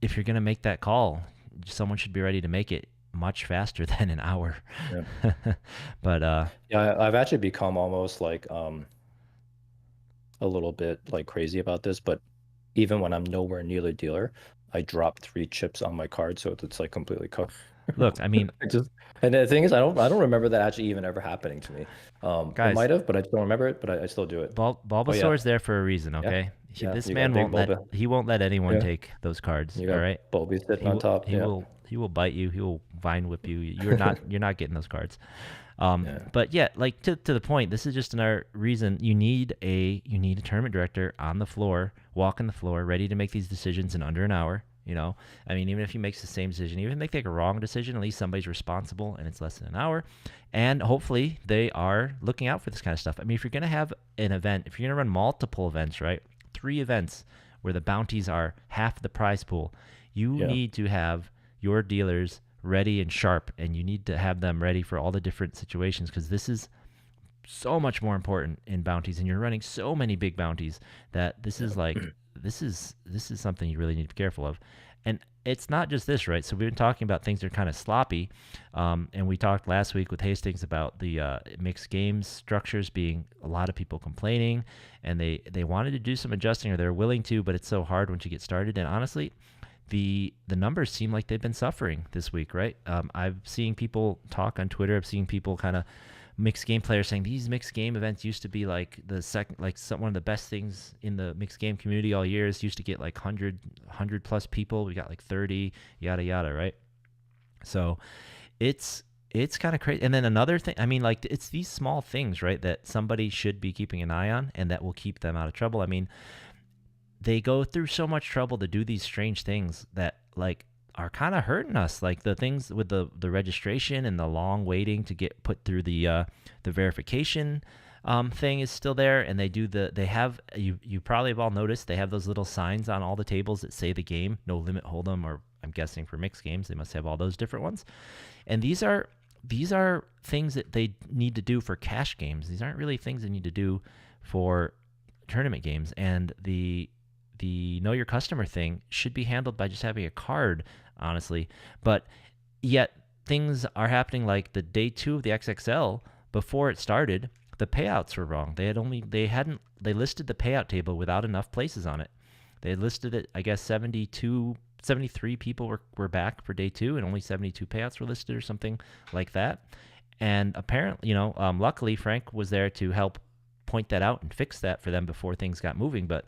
Speaker 1: if you're going to make that call, someone should be ready to make it much faster than an hour.
Speaker 2: Yeah.
Speaker 1: But
Speaker 2: Yeah, I've actually become almost like a little bit like crazy about this, but even when I'm nowhere near the dealer, I drop 3 chips on my card so it's like completely covered.
Speaker 1: look, I mean,
Speaker 2: And the thing is, I don't remember that actually even ever happening to me. It
Speaker 1: guys,
Speaker 2: might have, but I just don't remember it. But I still do it. Oh yeah,
Speaker 1: Bulbasaur's there for a reason,
Speaker 2: yeah,
Speaker 1: okay?
Speaker 2: yeah.
Speaker 1: This
Speaker 2: You got
Speaker 1: man
Speaker 2: big
Speaker 1: won't let
Speaker 2: Bulba.
Speaker 1: he won't let anyone
Speaker 2: Yeah,
Speaker 1: take those cards,
Speaker 2: you
Speaker 1: all
Speaker 2: got
Speaker 1: right?
Speaker 2: Bulby sitting
Speaker 1: He
Speaker 2: on
Speaker 1: will
Speaker 2: top. Yeah,
Speaker 1: he will bite you. He will vine whip you. You're not getting those cards.
Speaker 2: yeah,
Speaker 1: But yeah, like to the point, this is just another reason you need a tournament director on the floor, walking the floor, ready to make these decisions in under an hour. You know, I mean, even if he makes the same decision, even if they take a wrong decision, at least somebody's responsible and it's less than an hour. And hopefully they are looking out for this kind of stuff. I mean, if you're going to have an event, if you're going to run multiple events, right? 3 events where the bounties are half the prize pool, you
Speaker 2: yeah,
Speaker 1: need to have your dealers ready and sharp, and you need to have them ready for all the different situations, because this is so much more important in bounties, and you're running so many big bounties that this is like this is something you really need to be careful of. And it's not just this, right? So we've been talking about things that are kind of sloppy, and we talked last week with Hastings about the mixed games structures being a lot of people complaining, and they wanted to do some adjusting, or they're willing to, but it's so hard once you get started. And honestly, the numbers seem like they've been suffering this week, right? I've seen people talk on Twitter. I've seen people kind of mixed game players saying these mixed game events used to be like the second, like one of the best things in the mixed game community all years. Used to get like 100 plus people. We got like 30, yada yada, right? So it's kind of crazy. And then another thing, I mean, like it's these small things, right, that somebody should be keeping an eye on, and that will keep them out of trouble. I mean, they go through so much trouble to do these strange things that like are kind of hurting us, like the things with the registration and the long waiting to get put through the verification thing is still there. And they have, you probably have all noticed, they have those little signs on all the tables that say the game, no limit hold'em, or I'm guessing for mixed games they must have all those different ones. And these are things that they need to do for cash games. These aren't really things they need to do for tournament games. And the know your customer thing should be handled by just having a card, honestly. But yet things are happening, like the day 2 of the XXL, before it started, the payouts were wrong. They listed the payout table without enough places on it. They had listed it, I guess 73 people were back for day 2, and only 72 payouts were listed or something like that. And apparently, luckily Frank was there to help point that out and fix that for them before things got moving. But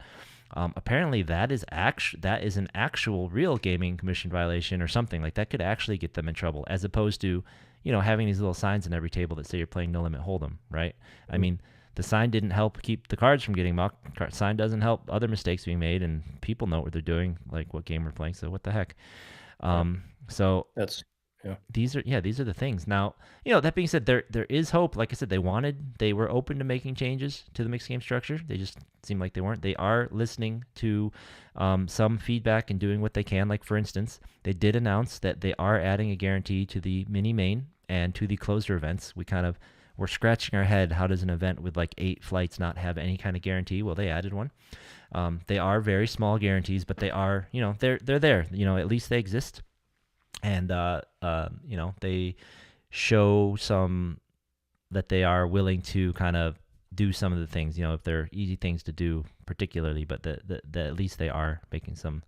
Speaker 1: apparently that is an actual real gaming commission violation, or something like that could actually get them in trouble, as opposed to having these little signs in every table that say you're playing no limit hold'em, right? I mean, the sign didn't help keep the cards from getting mucked. Sign doesn't help other mistakes being made, and people know what they're doing, like what game we're playing. So what the heck? So
Speaker 2: that's yeah.
Speaker 1: these are the things. Now, that being said, there is hope. Like I said, they were open to making changes to the mixed game structure. They just seemed like they weren't. They are listening to some feedback and doing what they can. Like, for instance, they did announce that they are adding a guarantee to the mini main and to the closer events. We're scratching our head. How does an event with like 8 flights not have any kind of guarantee? Well, they added one. They are very small guarantees, but they are, they're there. At least they exist. And they show some that they are willing to kind of do some of the things, if they're easy things to do particularly, but that at least they are making some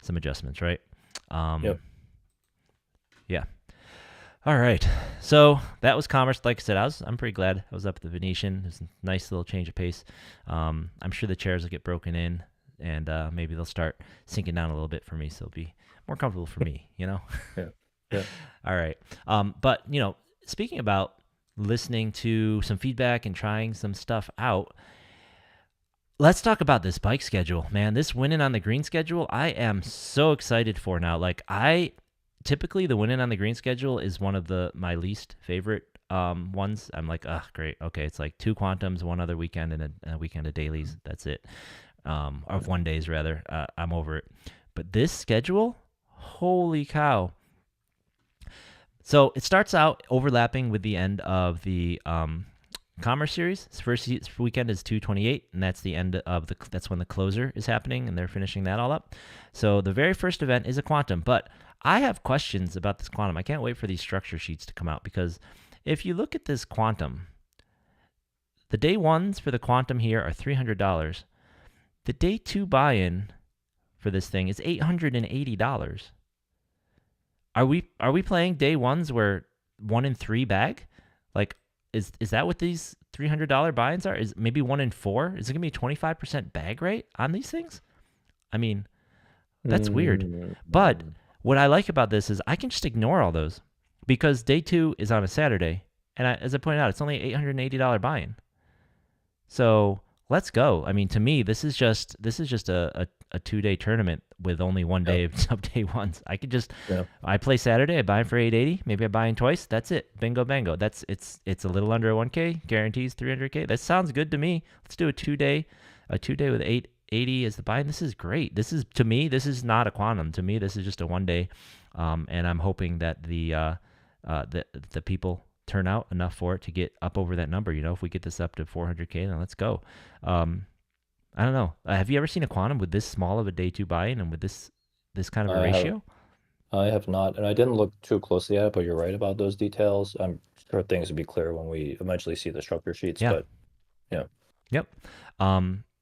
Speaker 1: adjustments, right?
Speaker 2: Yep.
Speaker 1: Yeah. All right. So that was Commerce. Like I said, I'm pretty glad I was up at the Venetian. It's a nice little change of pace. I'm sure the chairs will get broken in, and maybe they'll start sinking down a little bit for me, so it'll be more comfortable for me,
Speaker 2: Yeah. Yeah.
Speaker 1: All right. But, speaking about listening to some feedback and trying some stuff out, let's talk about this bike schedule, man. This Winnin on the Green schedule, I am so excited for now. Like, typically the Winnin on the Green schedule is one of my least favorite ones. I'm like, oh, great. Okay, it's like 2 quantums, one other weekend, and a weekend of dailies. That's it. Or 1 days, rather. I'm over it. But this schedule, holy cow. So it starts out overlapping with the end of the Commerce Series. First weekend is 2/28, and that's the end of that's when the closer is happening, and they're finishing that all up. So the very first event is a quantum, but I have questions about this quantum. I can't wait for these structure sheets to come out, because if you look at this quantum, the day ones for the quantum here are $300. The day 2 buy-in for this thing is $880. Are we playing day ones where 1 in 3 bag? Like, is that what these $300 buy-ins are? Is maybe 1 in 4? Is it gonna be 25% bag rate on these things? I mean, that's weird. But what I like about this is I can just ignore all those, because day 2 is on a Saturday, and as I pointed out, it's only $880 buy-in. So let's go. I mean, to me, this is just a 2-day tournament with only 1 day of day ones. I could just I play Saturday, I buy in for $880, maybe I buy in twice. That's it. Bingo bango. It's a little under a 1K, guarantees $300K. That sounds good to me. Let's do a 2-day with $880 as the buy-in. This is great. To me, this is not a quantum. To me, this is just a 1 day, and I'm hoping that the people turn out enough for it to get up over that number. If we get this up to 400K, then let's go. I don't know. Have you ever seen a quantum with this small of a day 2 buy-in and with this kind of a ratio?
Speaker 2: I have not, and I didn't look too closely at it, but you're right about those details. I'm sure things will be clear when we eventually see the structure sheets.
Speaker 1: Yeah.
Speaker 2: But yeah.
Speaker 1: Yep.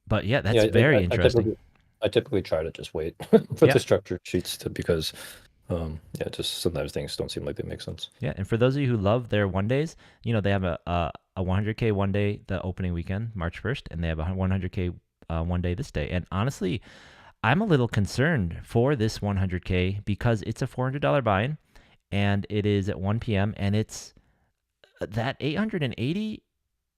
Speaker 1: But yeah, that's very interesting.
Speaker 2: I typically try to just wait for the structure sheets because just sometimes things don't seem like they make sense.
Speaker 1: Yeah, and for those of you who love their 1 days, they have a 100K 1 day the opening weekend, March 1st, and they have a 100K 1 day this day. And honestly, I'm a little concerned for this 100K because it's a $400 buy-in, and it is at 1 p.m. and it's that 880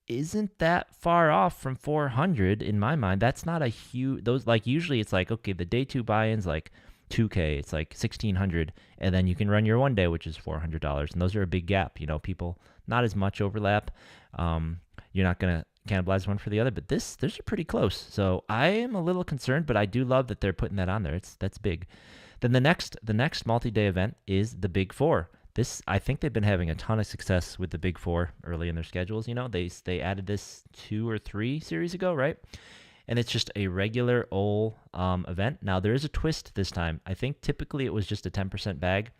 Speaker 1: isn't that far off from 400 in my mind. That's not a huge usually it's like, okay, the day 2 buy-ins like $2K, it's like $1,600, and then you can run your 1 day, which is $400, and those are a big gap. People, not as much overlap. You're not gonna cannibalize one for the other, but those are pretty close. So I am a little concerned, but I do love that they're putting that on there. That's big. Then the next multi-day event is the Big Four. I think they've been having a ton of success with the Big Four early in their schedules. They added this 2 or 3 series ago, right? And it's just a regular old event. Now, there is a twist this time. I think typically it was just a 10% bag,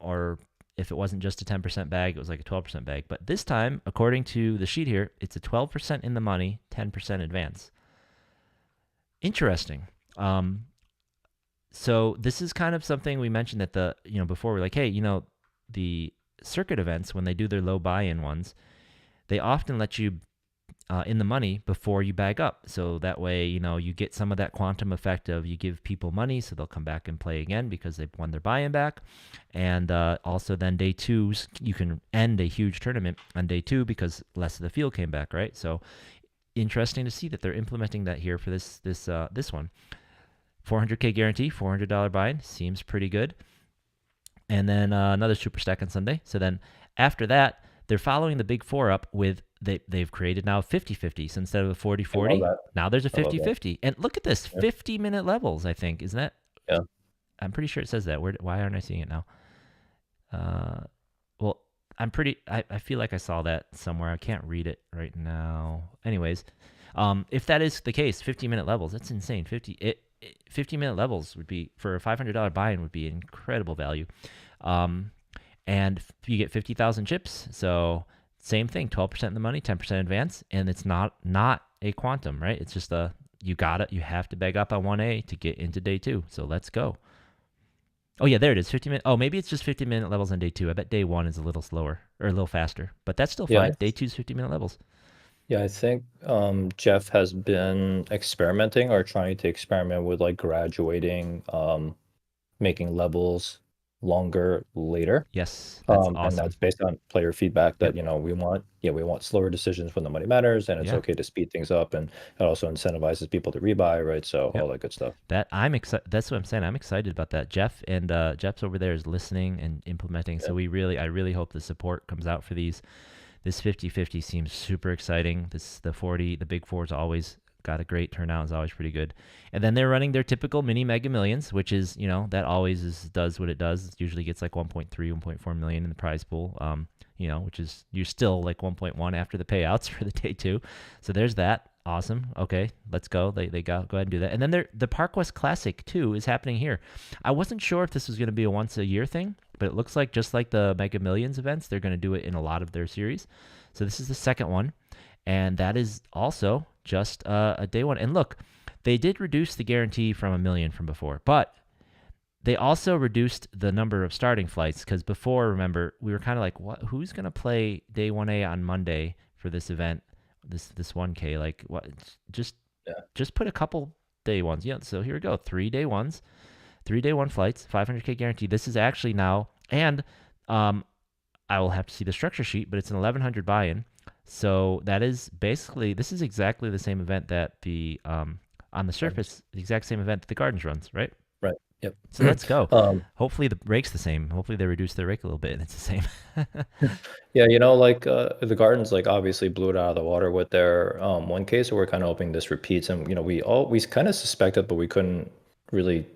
Speaker 1: or if it wasn't just a 10% bag, it was like a 12% bag. But this time, according to the sheet here, it's a 12% in the money, 10% advance. Interesting. So this is kind of something we mentioned at before. We're like, hey, the circuit events, when they do their low buy-in ones, they often let you in the money before you bag up. So that way, you get some of that quantum effect of you give people money so they'll come back and play again because they've won their buy-in back. And also then day 2s, you can end a huge tournament on day 2 because less of the field came back, right? So interesting to see that they're implementing that here for this one. 400K guarantee, $400 buy-in, seems pretty good. And then another super stack on Sunday. So then after that, they're following the Big Four up with they've created now 50-50. So instead of a 40-40, now there's a 50-50. And look at this, 50-minute levels, I think. Isn't that?
Speaker 2: Yeah.
Speaker 1: I'm pretty sure it says that. Why aren't I seeing it now? Well, I feel like I saw that somewhere. I can't read it right now. Anyways, if that is the case, 50-minute levels, that's insane. 50-minute levels would be, for a $500 buy-in, would be incredible value. and you get 50,000 chips. So same thing, 12% in the money, 10% advance, and it's not a quantum, right? It's just you have to beg up on 1A to get into day 2. So let's go. Oh yeah, there it is. 50-minute. Oh, maybe it's just 50-minute levels on day 2. I bet day 1 is a little slower or a little faster, but that's still
Speaker 2: Yeah,
Speaker 1: fine. Day 2 is 50-minute levels.
Speaker 2: yeah, I think Jeff has been experimenting or trying to experiment with like graduating, making levels longer later.
Speaker 1: Yes, that's
Speaker 2: And
Speaker 1: awesome.
Speaker 2: that's based on player feedback
Speaker 1: Yep.
Speaker 2: that, we want slower decisions when the money matters, and it's
Speaker 1: Yeah.
Speaker 2: okay to speed things up, and it also incentivizes people to rebuy, right? So
Speaker 1: Yep.
Speaker 2: all that good stuff.
Speaker 1: That I'm excited. That's what I'm saying. I'm excited about that. Jeff's over there is listening and implementing. So
Speaker 2: Yeah.
Speaker 1: I really hope the support comes out for these. This 50-50 seems super exciting. The big four's always got a great turnout. Is always pretty good. And then they're running their typical mini Mega Millions, which is, that always does what it does. It usually gets like 1.3, 1.4 million in the prize pool. Which is you're still like 1.1 after the payouts for the day 2. So there's that. Awesome. Okay, let's go. They go ahead and do that. And then the Park West Classic 2 is happening here. I wasn't sure if this was going to be a once a year thing, but it looks like just like the Mega Millions events, they're going to do it in a lot of their series. So this is the second one, and that is also just a day 1. And look, they did reduce the guarantee from 1 million from before, but they also reduced the number of starting flights because before, remember, we were kind of like, what? Who's going to play day 1A on Monday for this event? This 1K, like what? Just
Speaker 2: Yeah.
Speaker 1: just put a couple day ones. Yeah, so here we go. 3 day ones, 3 day 1 flights, 500K guarantee. This is actually now, and I will have to see the structure sheet, but it's an 1100 buy-in. So that is basically, this is exactly the same event that the on the surface, the exact same event that the Gardens runs, right?
Speaker 2: Right. Yep.
Speaker 1: So let's go.
Speaker 2: Um,
Speaker 1: Hopefully the rake's the same. Hopefully they reduce their rake a little bit and it's the same.
Speaker 2: yeah, like the Gardens like obviously blew it out of the water with their 1K, so we're kind of hoping this repeats, and we kind of suspected, but we couldn't really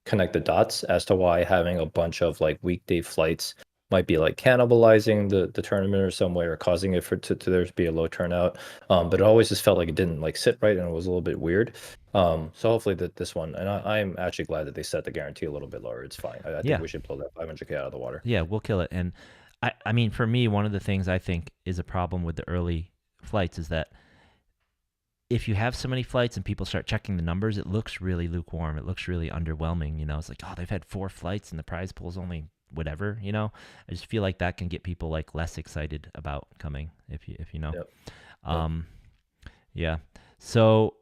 Speaker 2: connect the dots as to why having a bunch of like weekday flights might be like cannibalizing the tournament or some way, or causing it to there to be a low turnout. But it always just felt like it didn't like sit right, and it was a little bit weird. So hopefully that this one, and I'm actually glad that they set the guarantee a little bit lower. It's fine. I
Speaker 1: Yeah.
Speaker 2: think we should blow that 500K out of the water.
Speaker 1: Yeah, we'll kill it. And I mean, for me, one of the things I think is a problem with the early flights is that if you have so many flights and people start checking the numbers, it looks really lukewarm. It looks really underwhelming. It's like, oh, they've had 4 flights and the prize pool's only whatever. I just feel like that can get people like less excited about coming. If you know.
Speaker 2: Yep.
Speaker 1: Yeah. So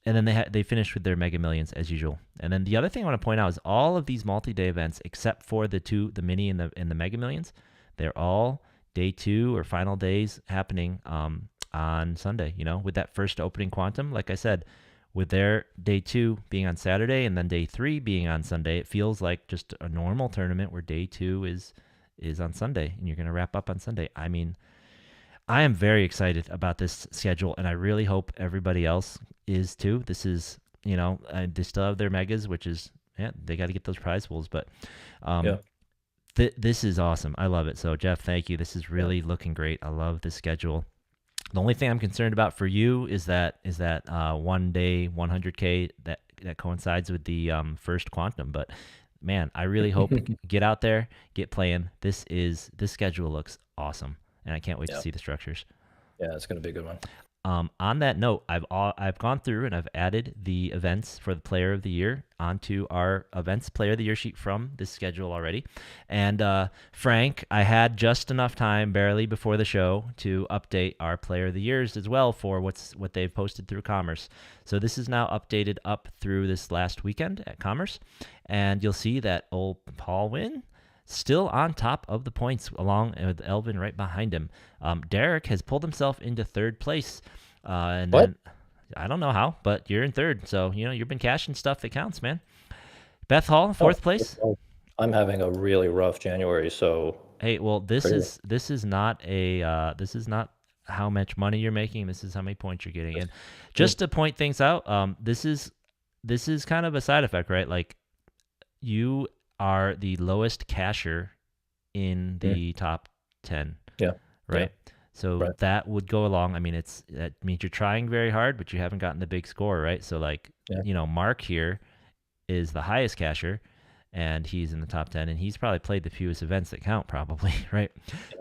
Speaker 1: and then they finished with their Mega Millions as usual. And then the other thing I want to point out is all of these multi-day events, except for the mini and the Mega Millions, they're all day 2 or final days happening on Sunday. With that first opening quantum, like I said, with their day 2 being on Saturday and then day 3 being on Sunday, it feels like just a normal tournament where day 2 is on Sunday and you're going to wrap up on Sunday. I mean, I am very excited about this schedule, and I really hope everybody else is too. This is, they still have their megas, which is, they got to get those prize pools, but
Speaker 2: Yeah.
Speaker 1: this is awesome. I love it. So, Jeff, thank you. This is really looking great. I love this schedule. The only thing I'm concerned about for you is that 1 day 100K that coincides with the first quantum. But man, I really hope get out there, get playing. This schedule looks awesome, and I can't wait to see the structures.
Speaker 2: Yeah, it's gonna be a good one.
Speaker 1: On that note, I've gone through and I've added the events for the Player of the Year onto our events Player of the Year sheet from this schedule already. And Frank, I had just enough time, barely before the show, to update our Player of the Years as well for what they've posted through Commerce. So this is now updated up through this last weekend at Commerce, and you'll see that old Paul Wynn still on top of the points, along with Elvin right behind him. Derek has pulled himself into 3rd place. And
Speaker 2: What?
Speaker 1: then I don't know how, but you're in 3rd. So, you've been cashing stuff that counts, man. Beth Hall, 4th place.
Speaker 2: Well, I'm having a really rough January, so
Speaker 1: Hey, well, this
Speaker 2: crazy.
Speaker 1: is not this is not how much money you're making. This is how many points you're getting. And just to point things out, this is kind of a side effect, right? Like, you are the lowest casher in the top 10.
Speaker 2: Yeah.
Speaker 1: Right.
Speaker 2: Yeah.
Speaker 1: So
Speaker 2: Right.
Speaker 1: that would go along. I mean, that means you're trying very hard, but you haven't gotten the big score, right? So like,
Speaker 2: Yeah.
Speaker 1: Mark here is the highest casher, and he's in the top 10, and he's probably played the fewest events that count, probably, right?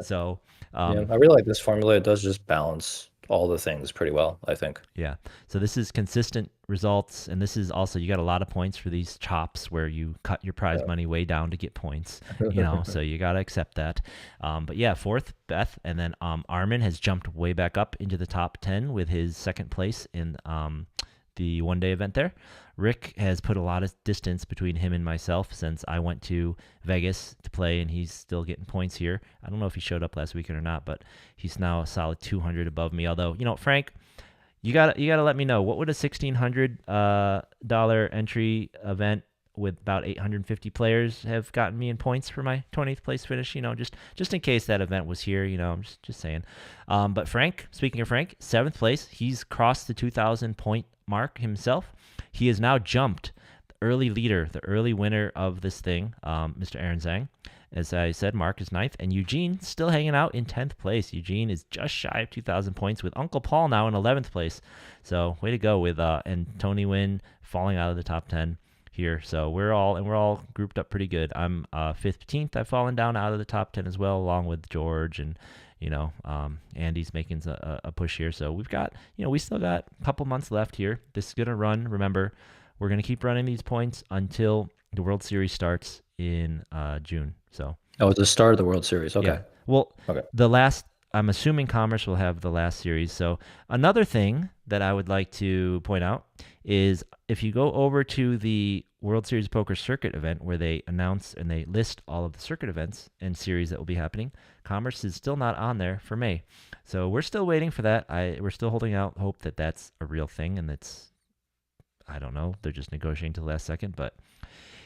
Speaker 1: So,
Speaker 2: Yeah, I really like this formula. It does just balance all the things pretty well, I think.
Speaker 1: yeah. So this is consistent results, and this is also you got a lot of points for these chops where you cut your prize money way down to get points. So you got to accept that. But yeah, fourth Beth, and then Armin has jumped way back up into the top 10 with his second place in the one-day event there. Rick has put a lot of distance between him and myself since I went to Vegas to play, and he's still getting points here. I don't know if he showed up last weekend or not, but he's now a solid 200 above me. Although, Frank, you gotta let me know, what would a $1,600 entry event with about 850 players have gotten me in points for my 20th place finish? Just in case that event was here. I'm just saying. But Frank, speaking of Frank, 7th place. He's crossed the 2,000 point mark himself. He has now jumped the early leader, the early winner of this thing, Mr. Aaron Zhang. As I said, Mark is 9th, and Eugene still hanging out in 10th place. Eugene is just shy of 2,000 points, with Uncle Paul now in 11th place. So way to go with and Tony Wynn falling out of the top 10 here. So we're all grouped up pretty good. I'm 15th. I've fallen down out of the top 10 as well, along with George, and Andy's making a push here. So we've got, we still got a couple months left here. This is gonna run. Remember, we're gonna keep running these points until the World Series starts in June. So
Speaker 2: it's the start of the World Series. Okay.
Speaker 1: yeah. Well,
Speaker 2: Okay.
Speaker 1: I'm assuming Commerce will have the last series. So another thing that I would like to point out is if you go over to the World Series Poker Circuit event where they announce and they list all of the circuit events and series that will be happening, Commerce is still not on there for May. So we're still waiting for that. We're still holding out hope that that's a real thing, and I don't know, they're just negotiating to the last second. But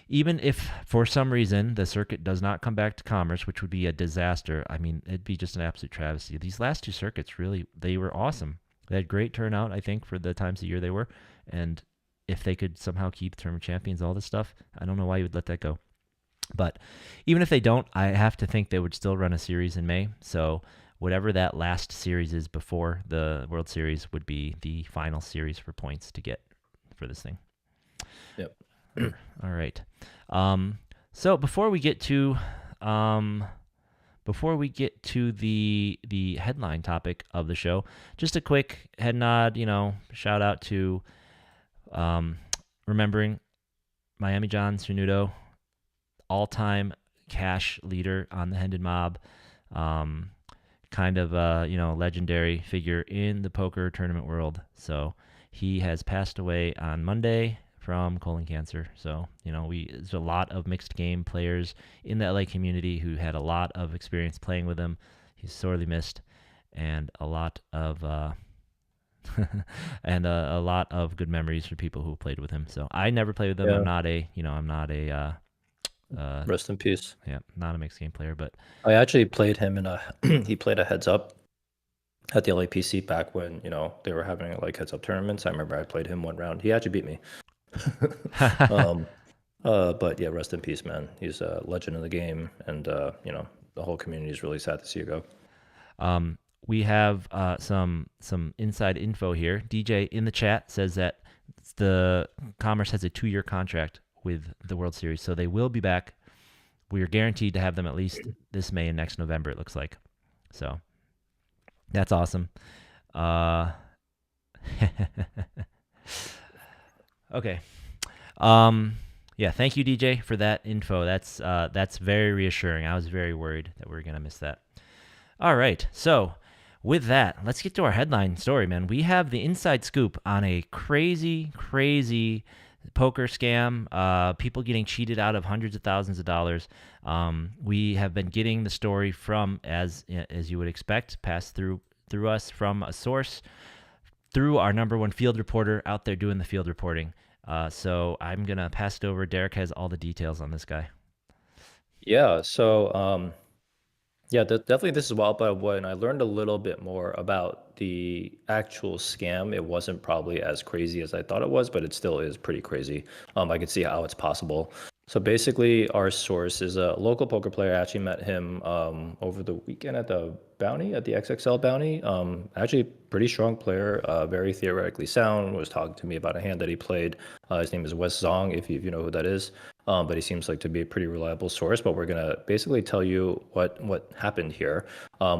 Speaker 1: even if for some reason the circuit does not come back to Commerce, which would be a disaster, I mean, it'd be just an absolute travesty. These last two circuits, really, they were awesome. They had great turnout, I think, for the times of year they were. And if they could somehow keep Tournament Champions, all this stuff, I don't know why you would let that go. But even if they don't, I have to think they would still run a series in May. So whatever that last series is before the World Series would be the final series for points to get for this thing.
Speaker 2: Yep.
Speaker 1: All right. So before we get to the headline topic of the show, just a quick head nod, shout out to remembering Miami John Cernuto, all-time cash leader on the Hendon Mob, kind of legendary figure in the poker tournament world. So he has passed away on Monday from colon cancer. So, there's a lot of mixed game players in the LA community who had a lot of experience playing with him. He's sorely missed, and a lot of a lot of good memories for people who played with him. So I never played with him.
Speaker 2: Yeah.
Speaker 1: I'm not a
Speaker 2: Rest in peace.
Speaker 1: Yeah, not a mixed game player, but
Speaker 2: I actually played him he played a heads up at the LAPC back when, they were having like heads up tournaments. I remember I played him one round. He actually beat me. But yeah, rest in peace, man. He's a legend of the game, and the whole community is really sad to see you go.
Speaker 1: We have some inside info here. DJ in the chat says that the Commerce has a 2-year contract with the World Series, so they will be back. We are guaranteed to have them at least this May and next November, it looks like. So that's awesome. Okay. Yeah, thank you, DJ, for that info. That's very reassuring. I was very worried that we were gonna miss that. All right, so with that, let's get to our headline story, man. We have the inside scoop on a crazy poker scam. People getting cheated out of hundreds of thousands of dollars. We have been getting the story from, as you would expect, passed through us from a source, through our number one field reporter out there doing the field reporting. So I'm going to pass it over. Derek has all the details on this guy.
Speaker 2: Yeah, so definitely this is wild, but when I learned a little bit more about the actual scam, it wasn't probably as crazy as I thought it was, but it still is pretty crazy. I could see how it's possible. So basically, our source is a local poker player. I actually met him over the weekend at the bounty, at the XXL bounty. Actually, pretty strong player, very theoretically sound. Was talking to me about a hand that he played. His name is Wes Zong, if you know who that is. But he seems like to be a pretty reliable source. But we're gonna basically tell you what happened here.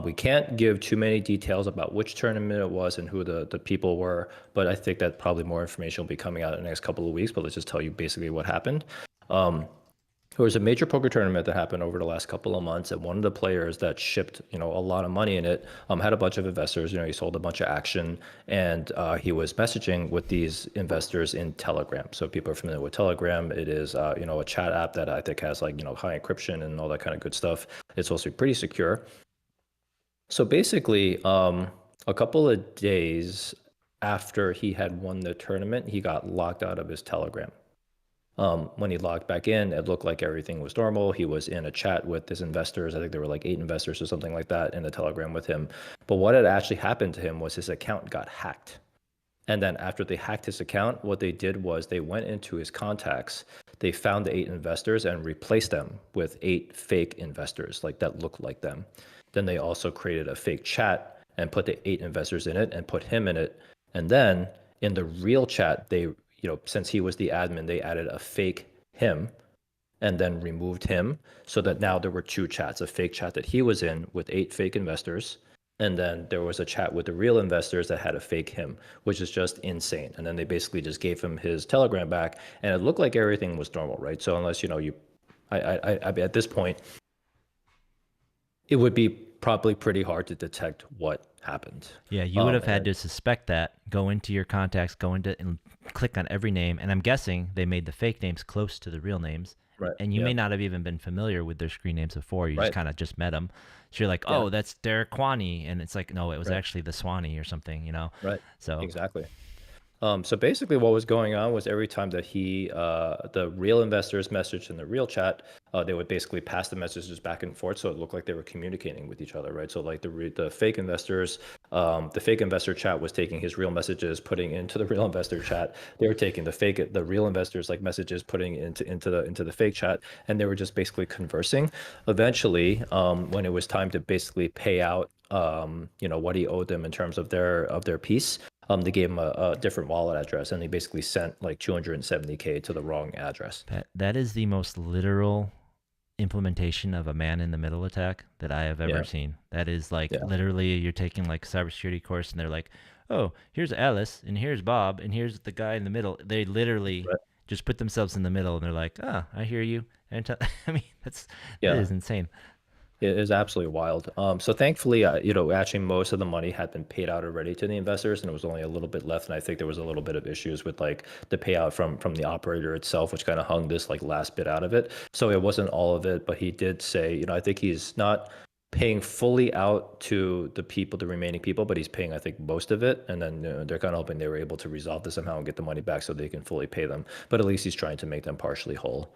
Speaker 2: We can't give too many details about which tournament it was and who the people were. But I think that probably more information will be coming out in the next couple of weeks. But let's just tell you basically what happened. Um, there was a major poker tournament that happened over the last couple of months, and one of the players that shipped, a lot of money in it, had a bunch of investors. He sold a bunch of action, and he was messaging with these investors in Telegram. So people are familiar with Telegram. It is, a chat app that I think has like, high encryption and all that kind of good stuff. It's also pretty secure. So basically, a couple of days after he had won the tournament, he got locked out of his Telegram. When he logged back in, it looked like everything was normal. He was in a chat with his investors. I think there were like 8 investors or something like that in the Telegram with him. But what had actually happened to him was his account got hacked. And then after they hacked his account, what they did was they went into his contacts. They found the 8 investors and replaced them with 8 fake investors, like that looked like them. Then they also created a fake chat and put the 8 investors in it and put him in it. And then in the real chat, they, since he was the admin, they added a fake him and then removed him so that now there were 2 chats, a fake chat that he was in with 8 fake investors. And then there was a chat with the real investors that had a fake him, which is just insane. And then they basically just gave him his Telegram back, and it looked like everything was normal, right? So unless at this point, it would be probably pretty hard to detect what happened.
Speaker 1: Yeah, you would have had to suspect that, go into your contacts, go into and click on every name, and I'm guessing they made the fake names close to the real names.
Speaker 2: Right.
Speaker 1: And you
Speaker 2: Yeah.
Speaker 1: may not have even been familiar with their screen names before. You just
Speaker 2: Right.
Speaker 1: kind of just met them. So you're like,
Speaker 2: Yeah.
Speaker 1: oh, that's Derek Kwani. And it's like, no, it was
Speaker 2: Right.
Speaker 1: actually the Swanee or something.
Speaker 2: Right.
Speaker 1: So,
Speaker 2: Exactly. So basically, what was going on was every time that the real investors messaged in the real chat, they would basically pass the messages back and forth, so it looked like they were communicating with each other, right? So like the fake investors, the fake investor chat was taking his real messages, putting into the real investor chat. They were taking the real investors like messages, putting into the fake chat, and they were just basically conversing. Eventually, when it was time to basically pay out, what he owed them in terms of their piece. They gave him a different wallet address, and they basically sent like 270K to the wrong address.
Speaker 1: that is the most literal implementation of a man in the middle attack that I have ever
Speaker 2: Yeah.
Speaker 1: seen. That is like
Speaker 2: Yeah.
Speaker 1: literally you're taking like a cybersecurity course and they're like, oh, here's Alice and here's Bob and here's the guy in the middle. They literally
Speaker 2: Right.
Speaker 1: just put themselves in the middle and they're like, ah, I hear you. And I mean, that
Speaker 2: Yeah.
Speaker 1: is insane.
Speaker 2: It is absolutely wild. So thankfully, actually most of the money had been paid out already to the investors, and it was only a little bit left. And I think there was a little bit of issues with like the payout from the operator itself, which kind of hung this like last bit out of it. So it wasn't all of it, but he did say, I think he's not paying fully out to the remaining people, but he's paying, I think, most of it. And then they're kind of hoping they were able to resolve this somehow and get the money back so they can fully pay them. But at least he's trying to make them partially whole.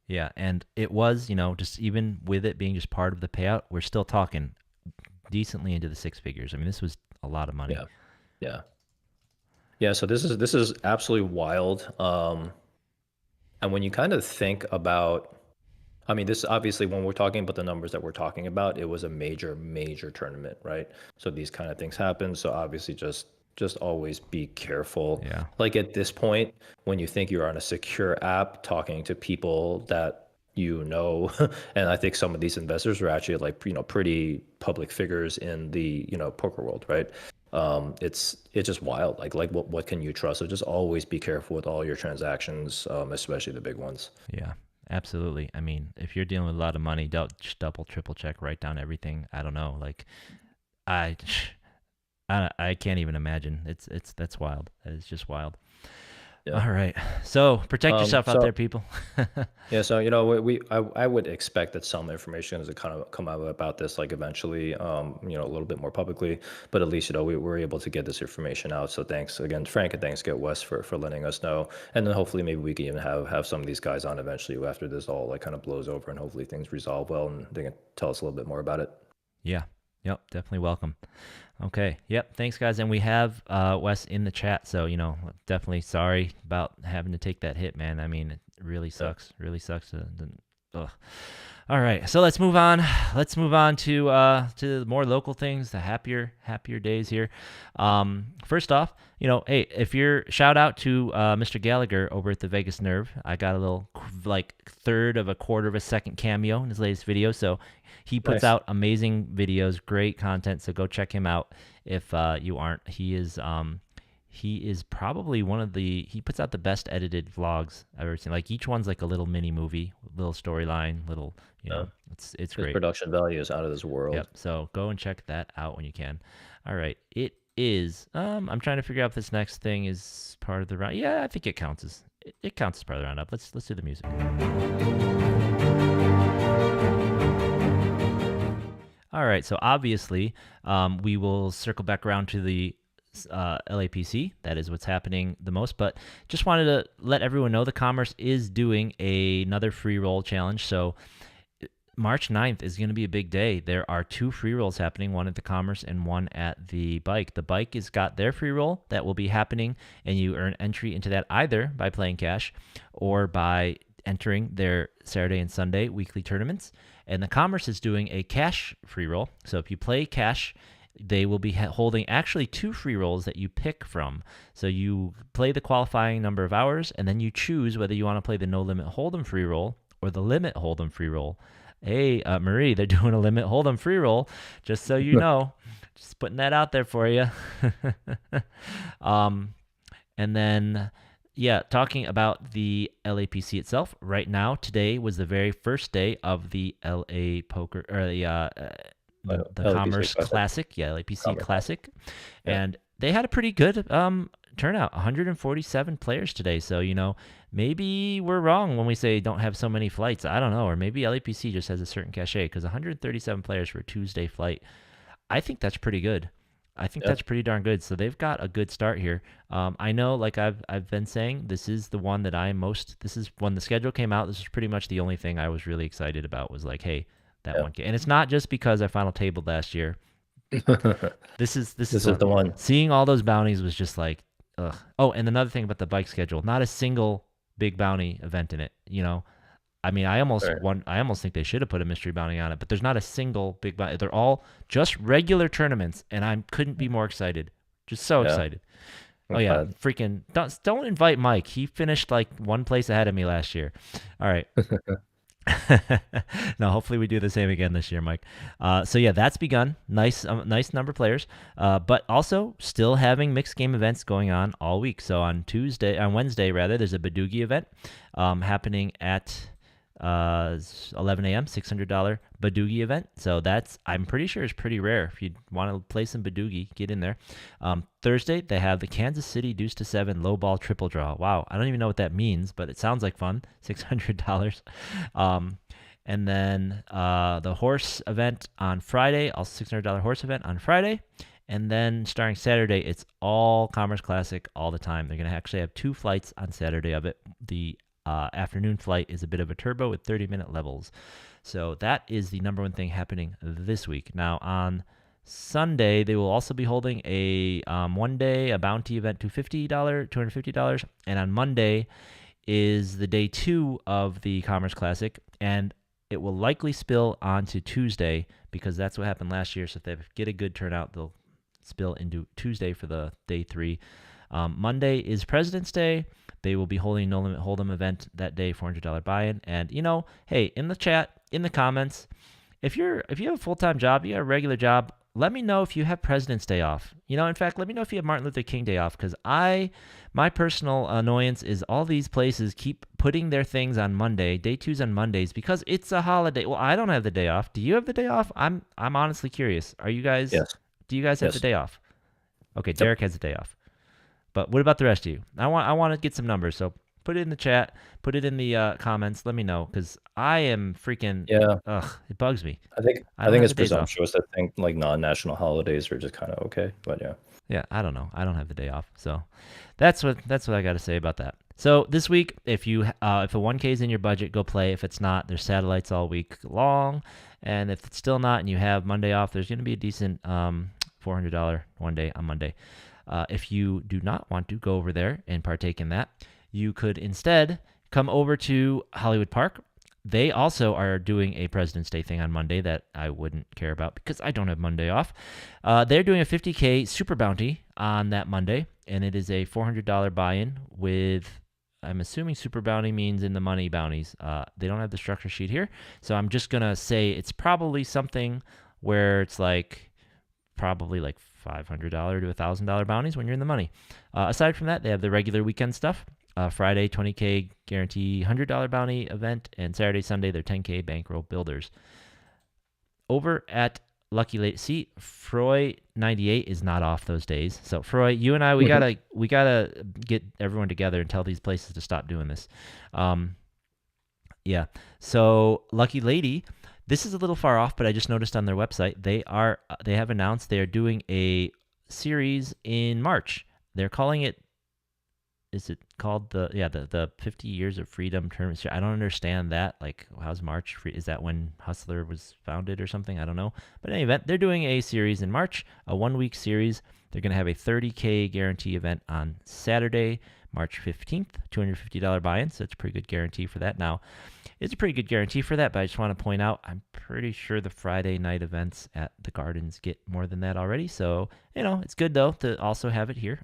Speaker 1: Yeah, and it was, just even with it being just part of the payout, we're still talking decently into the 6 figures. I mean, this was a lot of money.
Speaker 2: Yeah. Yeah. Yeah, so this is absolutely wild. And when you kind of think about, I mean, this obviously when we're talking about the numbers that we're talking about, it was a major, major tournament, right? So these kind of things happen. So obviously just always be careful.
Speaker 1: Yeah.
Speaker 2: Like at this point, when you think you're on a secure app talking to people that and I think some of these investors are actually like, pretty public figures in the, poker world, right? It's just wild. Like what can you trust? So just always be careful with all your transactions, especially the big ones.
Speaker 1: Yeah, absolutely. I mean, if you're dealing with a lot of money, just double, triple check, write down everything. I don't know. Like, I, I can't even imagine. That's wild. That is just wild.
Speaker 2: Yeah.
Speaker 1: All right. So protect yourself out
Speaker 2: so
Speaker 1: there, people.
Speaker 2: Yeah, so I would expect that some information is to kind of come out about this like eventually, a little bit more publicly, but at least we were able to get this information out. So thanks again, Frank, and thanks get Wes for letting us know. And then hopefully maybe we can even have some of these guys on eventually after this all like kind of blows over, and hopefully things resolve well and they can tell us a little bit more about it.
Speaker 1: Yeah. Yep. Definitely welcome. Okay. Yep. Thanks, guys. And we have Wes in the chat. So, definitely sorry about having to take that hit, man. I mean, really
Speaker 2: Yeah.
Speaker 1: sucks. Really sucks. Ugh. All right, so let's move on. Let's move on to more local things, the happier days here. First off, hey, if you're shout out to Mr. Gallagher over at the Vegas Nerve. I got a little like third of a quarter of a second cameo in his latest video. So he puts
Speaker 2: Nice.
Speaker 1: out amazing videos, great content. So go check him out if you aren't. He is probably he puts out the best edited vlogs I've ever seen. Like each one's like a little mini movie, little storyline, little,
Speaker 2: Yeah.
Speaker 1: it's
Speaker 2: His
Speaker 1: great.
Speaker 2: production value is out of this world.
Speaker 1: Yep. So go and check that out when you can. All right. It is, I'm trying to figure out if this next thing is part of the round. Yeah, I think it counts it counts as part of the roundup. Let's do the music. All right. So obviously, we will circle back around to the LAPC. That is what's happening the most. But just wanted to let everyone know the Commerce is doing another free roll challenge. So March 9th is going to be a big day. There are 2 free rolls happening, one at the Commerce and one at the Bike. The Bike has got their free roll that will be happening, and you earn entry into that either by playing cash or by entering their Saturday and Sunday weekly tournaments. And the Commerce is doing a cash free roll. So if you play cash, they will be holding actually 2 free rolls that you pick from. So you play the qualifying number of hours, and then you choose whether you want to play the No Limit Hold'em free roll or the Limit Hold'em free roll. Hey, Marie, they're doing a Limit Hold'em free roll, just so you know. Just putting that out there for you. And then, yeah, talking about the LAPC itself, right now, today was the very first day of the LA Poker, or the
Speaker 2: LAPC
Speaker 1: Commerce
Speaker 2: Classic.
Speaker 1: Classic. Yeah, LAPC
Speaker 2: Commerce.
Speaker 1: Classic.
Speaker 2: Yeah.
Speaker 1: And they had a pretty good turnout, 147 players today. So, maybe we're wrong when we say don't have so many flights. I don't know. Or maybe LAPC just has a certain cachet, because 137 players for a Tuesday flight, I think that's pretty good. I think that's pretty darn good. So they've got a good start here. I know, like I've been saying, this is the one that this is when the schedule came out. This is pretty much the only thing I was really excited about, was like, hey, that one game. And it's not just because I final tabled last year. This is
Speaker 2: the one.
Speaker 1: Seeing all those bounties was just like, ugh. Oh, and another thing about the Bike schedule, not a single big bounty event in it. I mean, I almost think they should have put a mystery bounty on it, but there's not a single big bounty. They're all just regular tournaments, and I couldn't be more excited. Just so excited. Oh yeah, freaking don't invite Mike. He finished like one place ahead of me last year. All right. No, hopefully we do the same again this year, Mike. So yeah, that's begun. Nice number of players, but also still having mixed game events going on all week. So on Wednesday, there's a Badoogie event happening at 11 a.m. $600 Badoogie event. So I'm pretty sure it's pretty rare. If you want to play some Badoogie, get in there. Thursday, they have the Kansas City Deuce to 7 low ball triple draw. Wow, I don't even know what that means, but it sounds like fun. $600. And then the horse event on Friday, also $600 horse event on Friday. And then starting Saturday, it's all Commerce Classic all the time. They're going to actually have 2 flights on Saturday of it. The afternoon flight is a bit of a turbo with 30-minute levels. So that is the number one thing happening this week. Now on Sunday, they will also be holding a a bounty event, $250, and on Monday is the day 2 of the Commerce Classic, and it will likely spill onto Tuesday, because that's what happened last year. So if they get a good turnout, they'll spill into Tuesday for the day 3. Monday is President's Day. They will be holding No Limit Hold'em event that day, $400 buy-in. And hey, in the chat, in the comments, if you have a full-time job, you have a regular job, let me know if you have President's Day off. In fact, let me know if you have Martin Luther King Day off, because my personal annoyance is all these places keep putting their things on Monday, day 2s on Mondays, because it's a holiday. Well, I don't have the day off. Do you have the day off? I'm honestly curious. Are you guys?
Speaker 2: Yes.
Speaker 1: Do you guys have the day off? Okay, Derek has the day off. But what about the rest of you? I want to get some numbers, so put it in the chat, put it in the comments. Let me know, because I am freaking.
Speaker 2: Yeah.
Speaker 1: Ugh, it bugs me.
Speaker 2: I think it's presumptuous. I think like non-national holidays are just kind of okay, but yeah.
Speaker 1: Yeah, I don't know. I don't have the day off, so that's what I got to say about that. So this week, if a 1K is in your budget, go play. If it's not, there's satellites all week long, and if it's still not, and you have Monday off, there's going to be a decent $400 one day on Monday. If you do not want to go over there and partake in that, you could instead come over to Hollywood Park. They also are doing a President's Day thing on Monday that I wouldn't care about because I don't have Monday off. They're doing a 50K super bounty on that Monday, and it is a $400 buy-in with, I'm assuming super bounty means in the money bounties. They don't have the structure sheet here, so I'm just going to say it's probably something where it's probably like $500 to $1,000 bounties when you're in the money. Aside from that, they have the regular weekend stuff. Friday, 20K guarantee $100 bounty event, and Saturday, Sunday, their 10K bankroll builders. Over at Lucky Late, see, Froy 98 is not off those days. So Froy, you and I, we gotta get everyone together and tell these places to stop doing this. Yeah. So Lucky Lady, this is a little far off, but I just noticed on their website they have announced they are doing a series in March. They're calling it. Is it called the 50 Years of Freedom tournament? I don't understand that. Like, how's March? Is that when Hustler was founded or something? I don't know. But in any event, they're doing a series in March, a 1-week series. They're going to have a 30K guarantee event on Saturday, March 15th, $250 buy-in. So it's a pretty good guarantee for that. Now, it's a pretty good guarantee for that, but I just want to point out, I'm pretty sure the Friday night events at the Gardens get more than that already. So, it's good, though, to also have it here.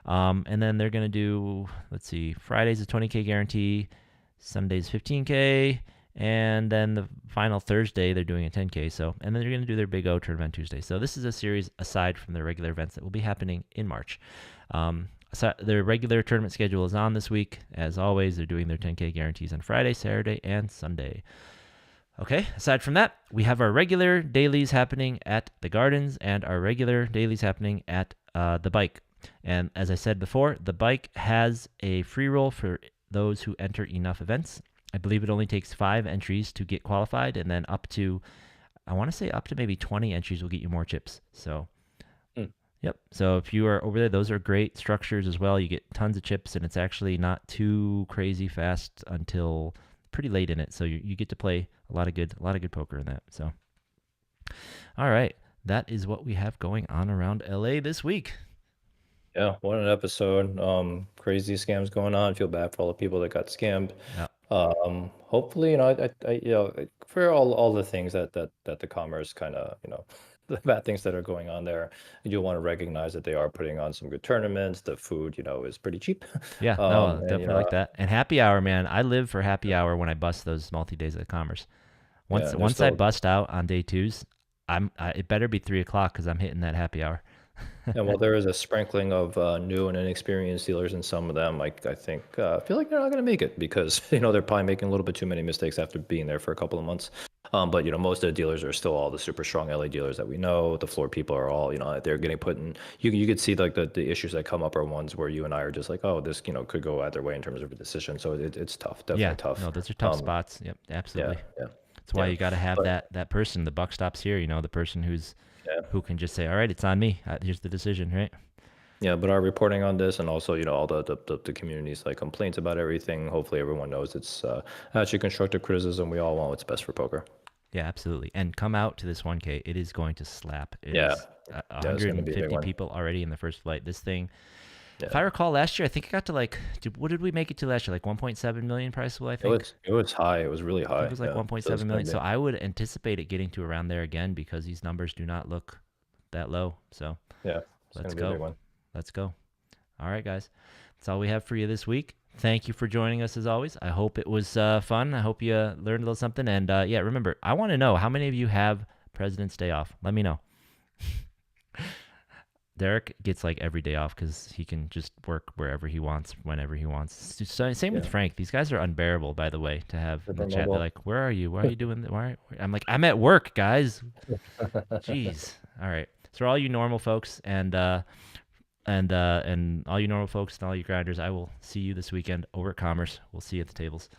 Speaker 1: And then they're going to do, let's see, Friday's a 20K guarantee, Sunday's 15K, and then the final Thursday, they're doing a 10K. So, and then they're going to do their Big O tournament Tuesday. So this is a series aside from the regular events that will be happening in March. So their regular tournament schedule is on this week. As always, they're doing their 10K guarantees on Friday, Saturday, and Sunday. Okay, aside from that, we have our regular dailies happening at the Gardens and our regular dailies happening at the Bike. And as I said before, the Bike has a free roll for those who enter enough events. I believe it only takes 5 entries to get qualified, and then up to maybe 20 entries will get you more chips. So... Yep. So if you are over there, those are great structures as well. You get tons of chips, and it's actually not too crazy fast until pretty late in it. So you get to play a lot of good poker in that. So, all right, that is what we have going on around LA this week.
Speaker 2: Yeah, what an episode. Crazy scams going on. Feel bad for all the people that got scammed.
Speaker 1: Yeah.
Speaker 2: Hopefully, for all the things that the commerce kind of, the bad things that are going on there, you do want to recognize that they are putting on some good tournaments. The food, is pretty cheap.
Speaker 1: Yeah, no, definitely like that. And happy hour, man. I live for happy hour when I bust those multi-days of commerce. Once I bust out on day 2s, it better be 3:00 because I'm hitting that happy hour.
Speaker 2: And while there is a sprinkling of new and inexperienced dealers in some of them, I think I feel like they're not going to make it because they're probably making a little bit too many mistakes after being there for a couple of months. But most of the dealers are still all the super strong LA dealers that we know. The floor people are all they're getting put in. You could see like the issues that come up are ones where you and I are just like, oh, this could go either way in terms of a decision. So it's tough, definitely tough.
Speaker 1: No, those are tough spots. Yep, absolutely.
Speaker 2: Yeah.
Speaker 1: That's why you got to have that person. The buck stops here. The person who can just say, all right, it's on me. Here's the decision, right?
Speaker 2: Yeah, but our reporting on this and also, all the community's like complaints about everything, hopefully everyone knows it's actually constructive criticism. We all want what's best for poker.
Speaker 1: Yeah, absolutely. And come out to this 1K. It is going to slap. It
Speaker 2: Yeah.
Speaker 1: is,
Speaker 2: It's gonna be a big
Speaker 1: 150
Speaker 2: one.
Speaker 1: people already in the first flight. This thing,
Speaker 2: Yeah.
Speaker 1: if I recall last year, I think it got to what did we make it to last year? Like 1.7 million prize pool, I think.
Speaker 2: It was high. It was really high.
Speaker 1: It was like
Speaker 2: Yeah.
Speaker 1: 1.7 million. So I would anticipate it getting to around there again because these numbers do not look that low. So
Speaker 2: yeah,
Speaker 1: let's
Speaker 2: gonna be a big
Speaker 1: go.
Speaker 2: one.
Speaker 1: Let's go. All right, guys. That's all we have for you this week. Thank you for joining us as always. I hope it was fun. I hope you learned a little something. And remember, I want to know how many of you have President's Day off. Let me know. Derek gets like every day off because he can just work wherever he wants, whenever he wants. Same with Frank. These guys are unbearable, by the way, to have in the chat. They're like, "Where are you? Why are you doing that? Why?" I'm like, "I'm at work, guys." Jeez. All right. So all you normal folks and all you normal folks and all you grinders, I will see you this weekend over at Commerce. We'll see you at the tables.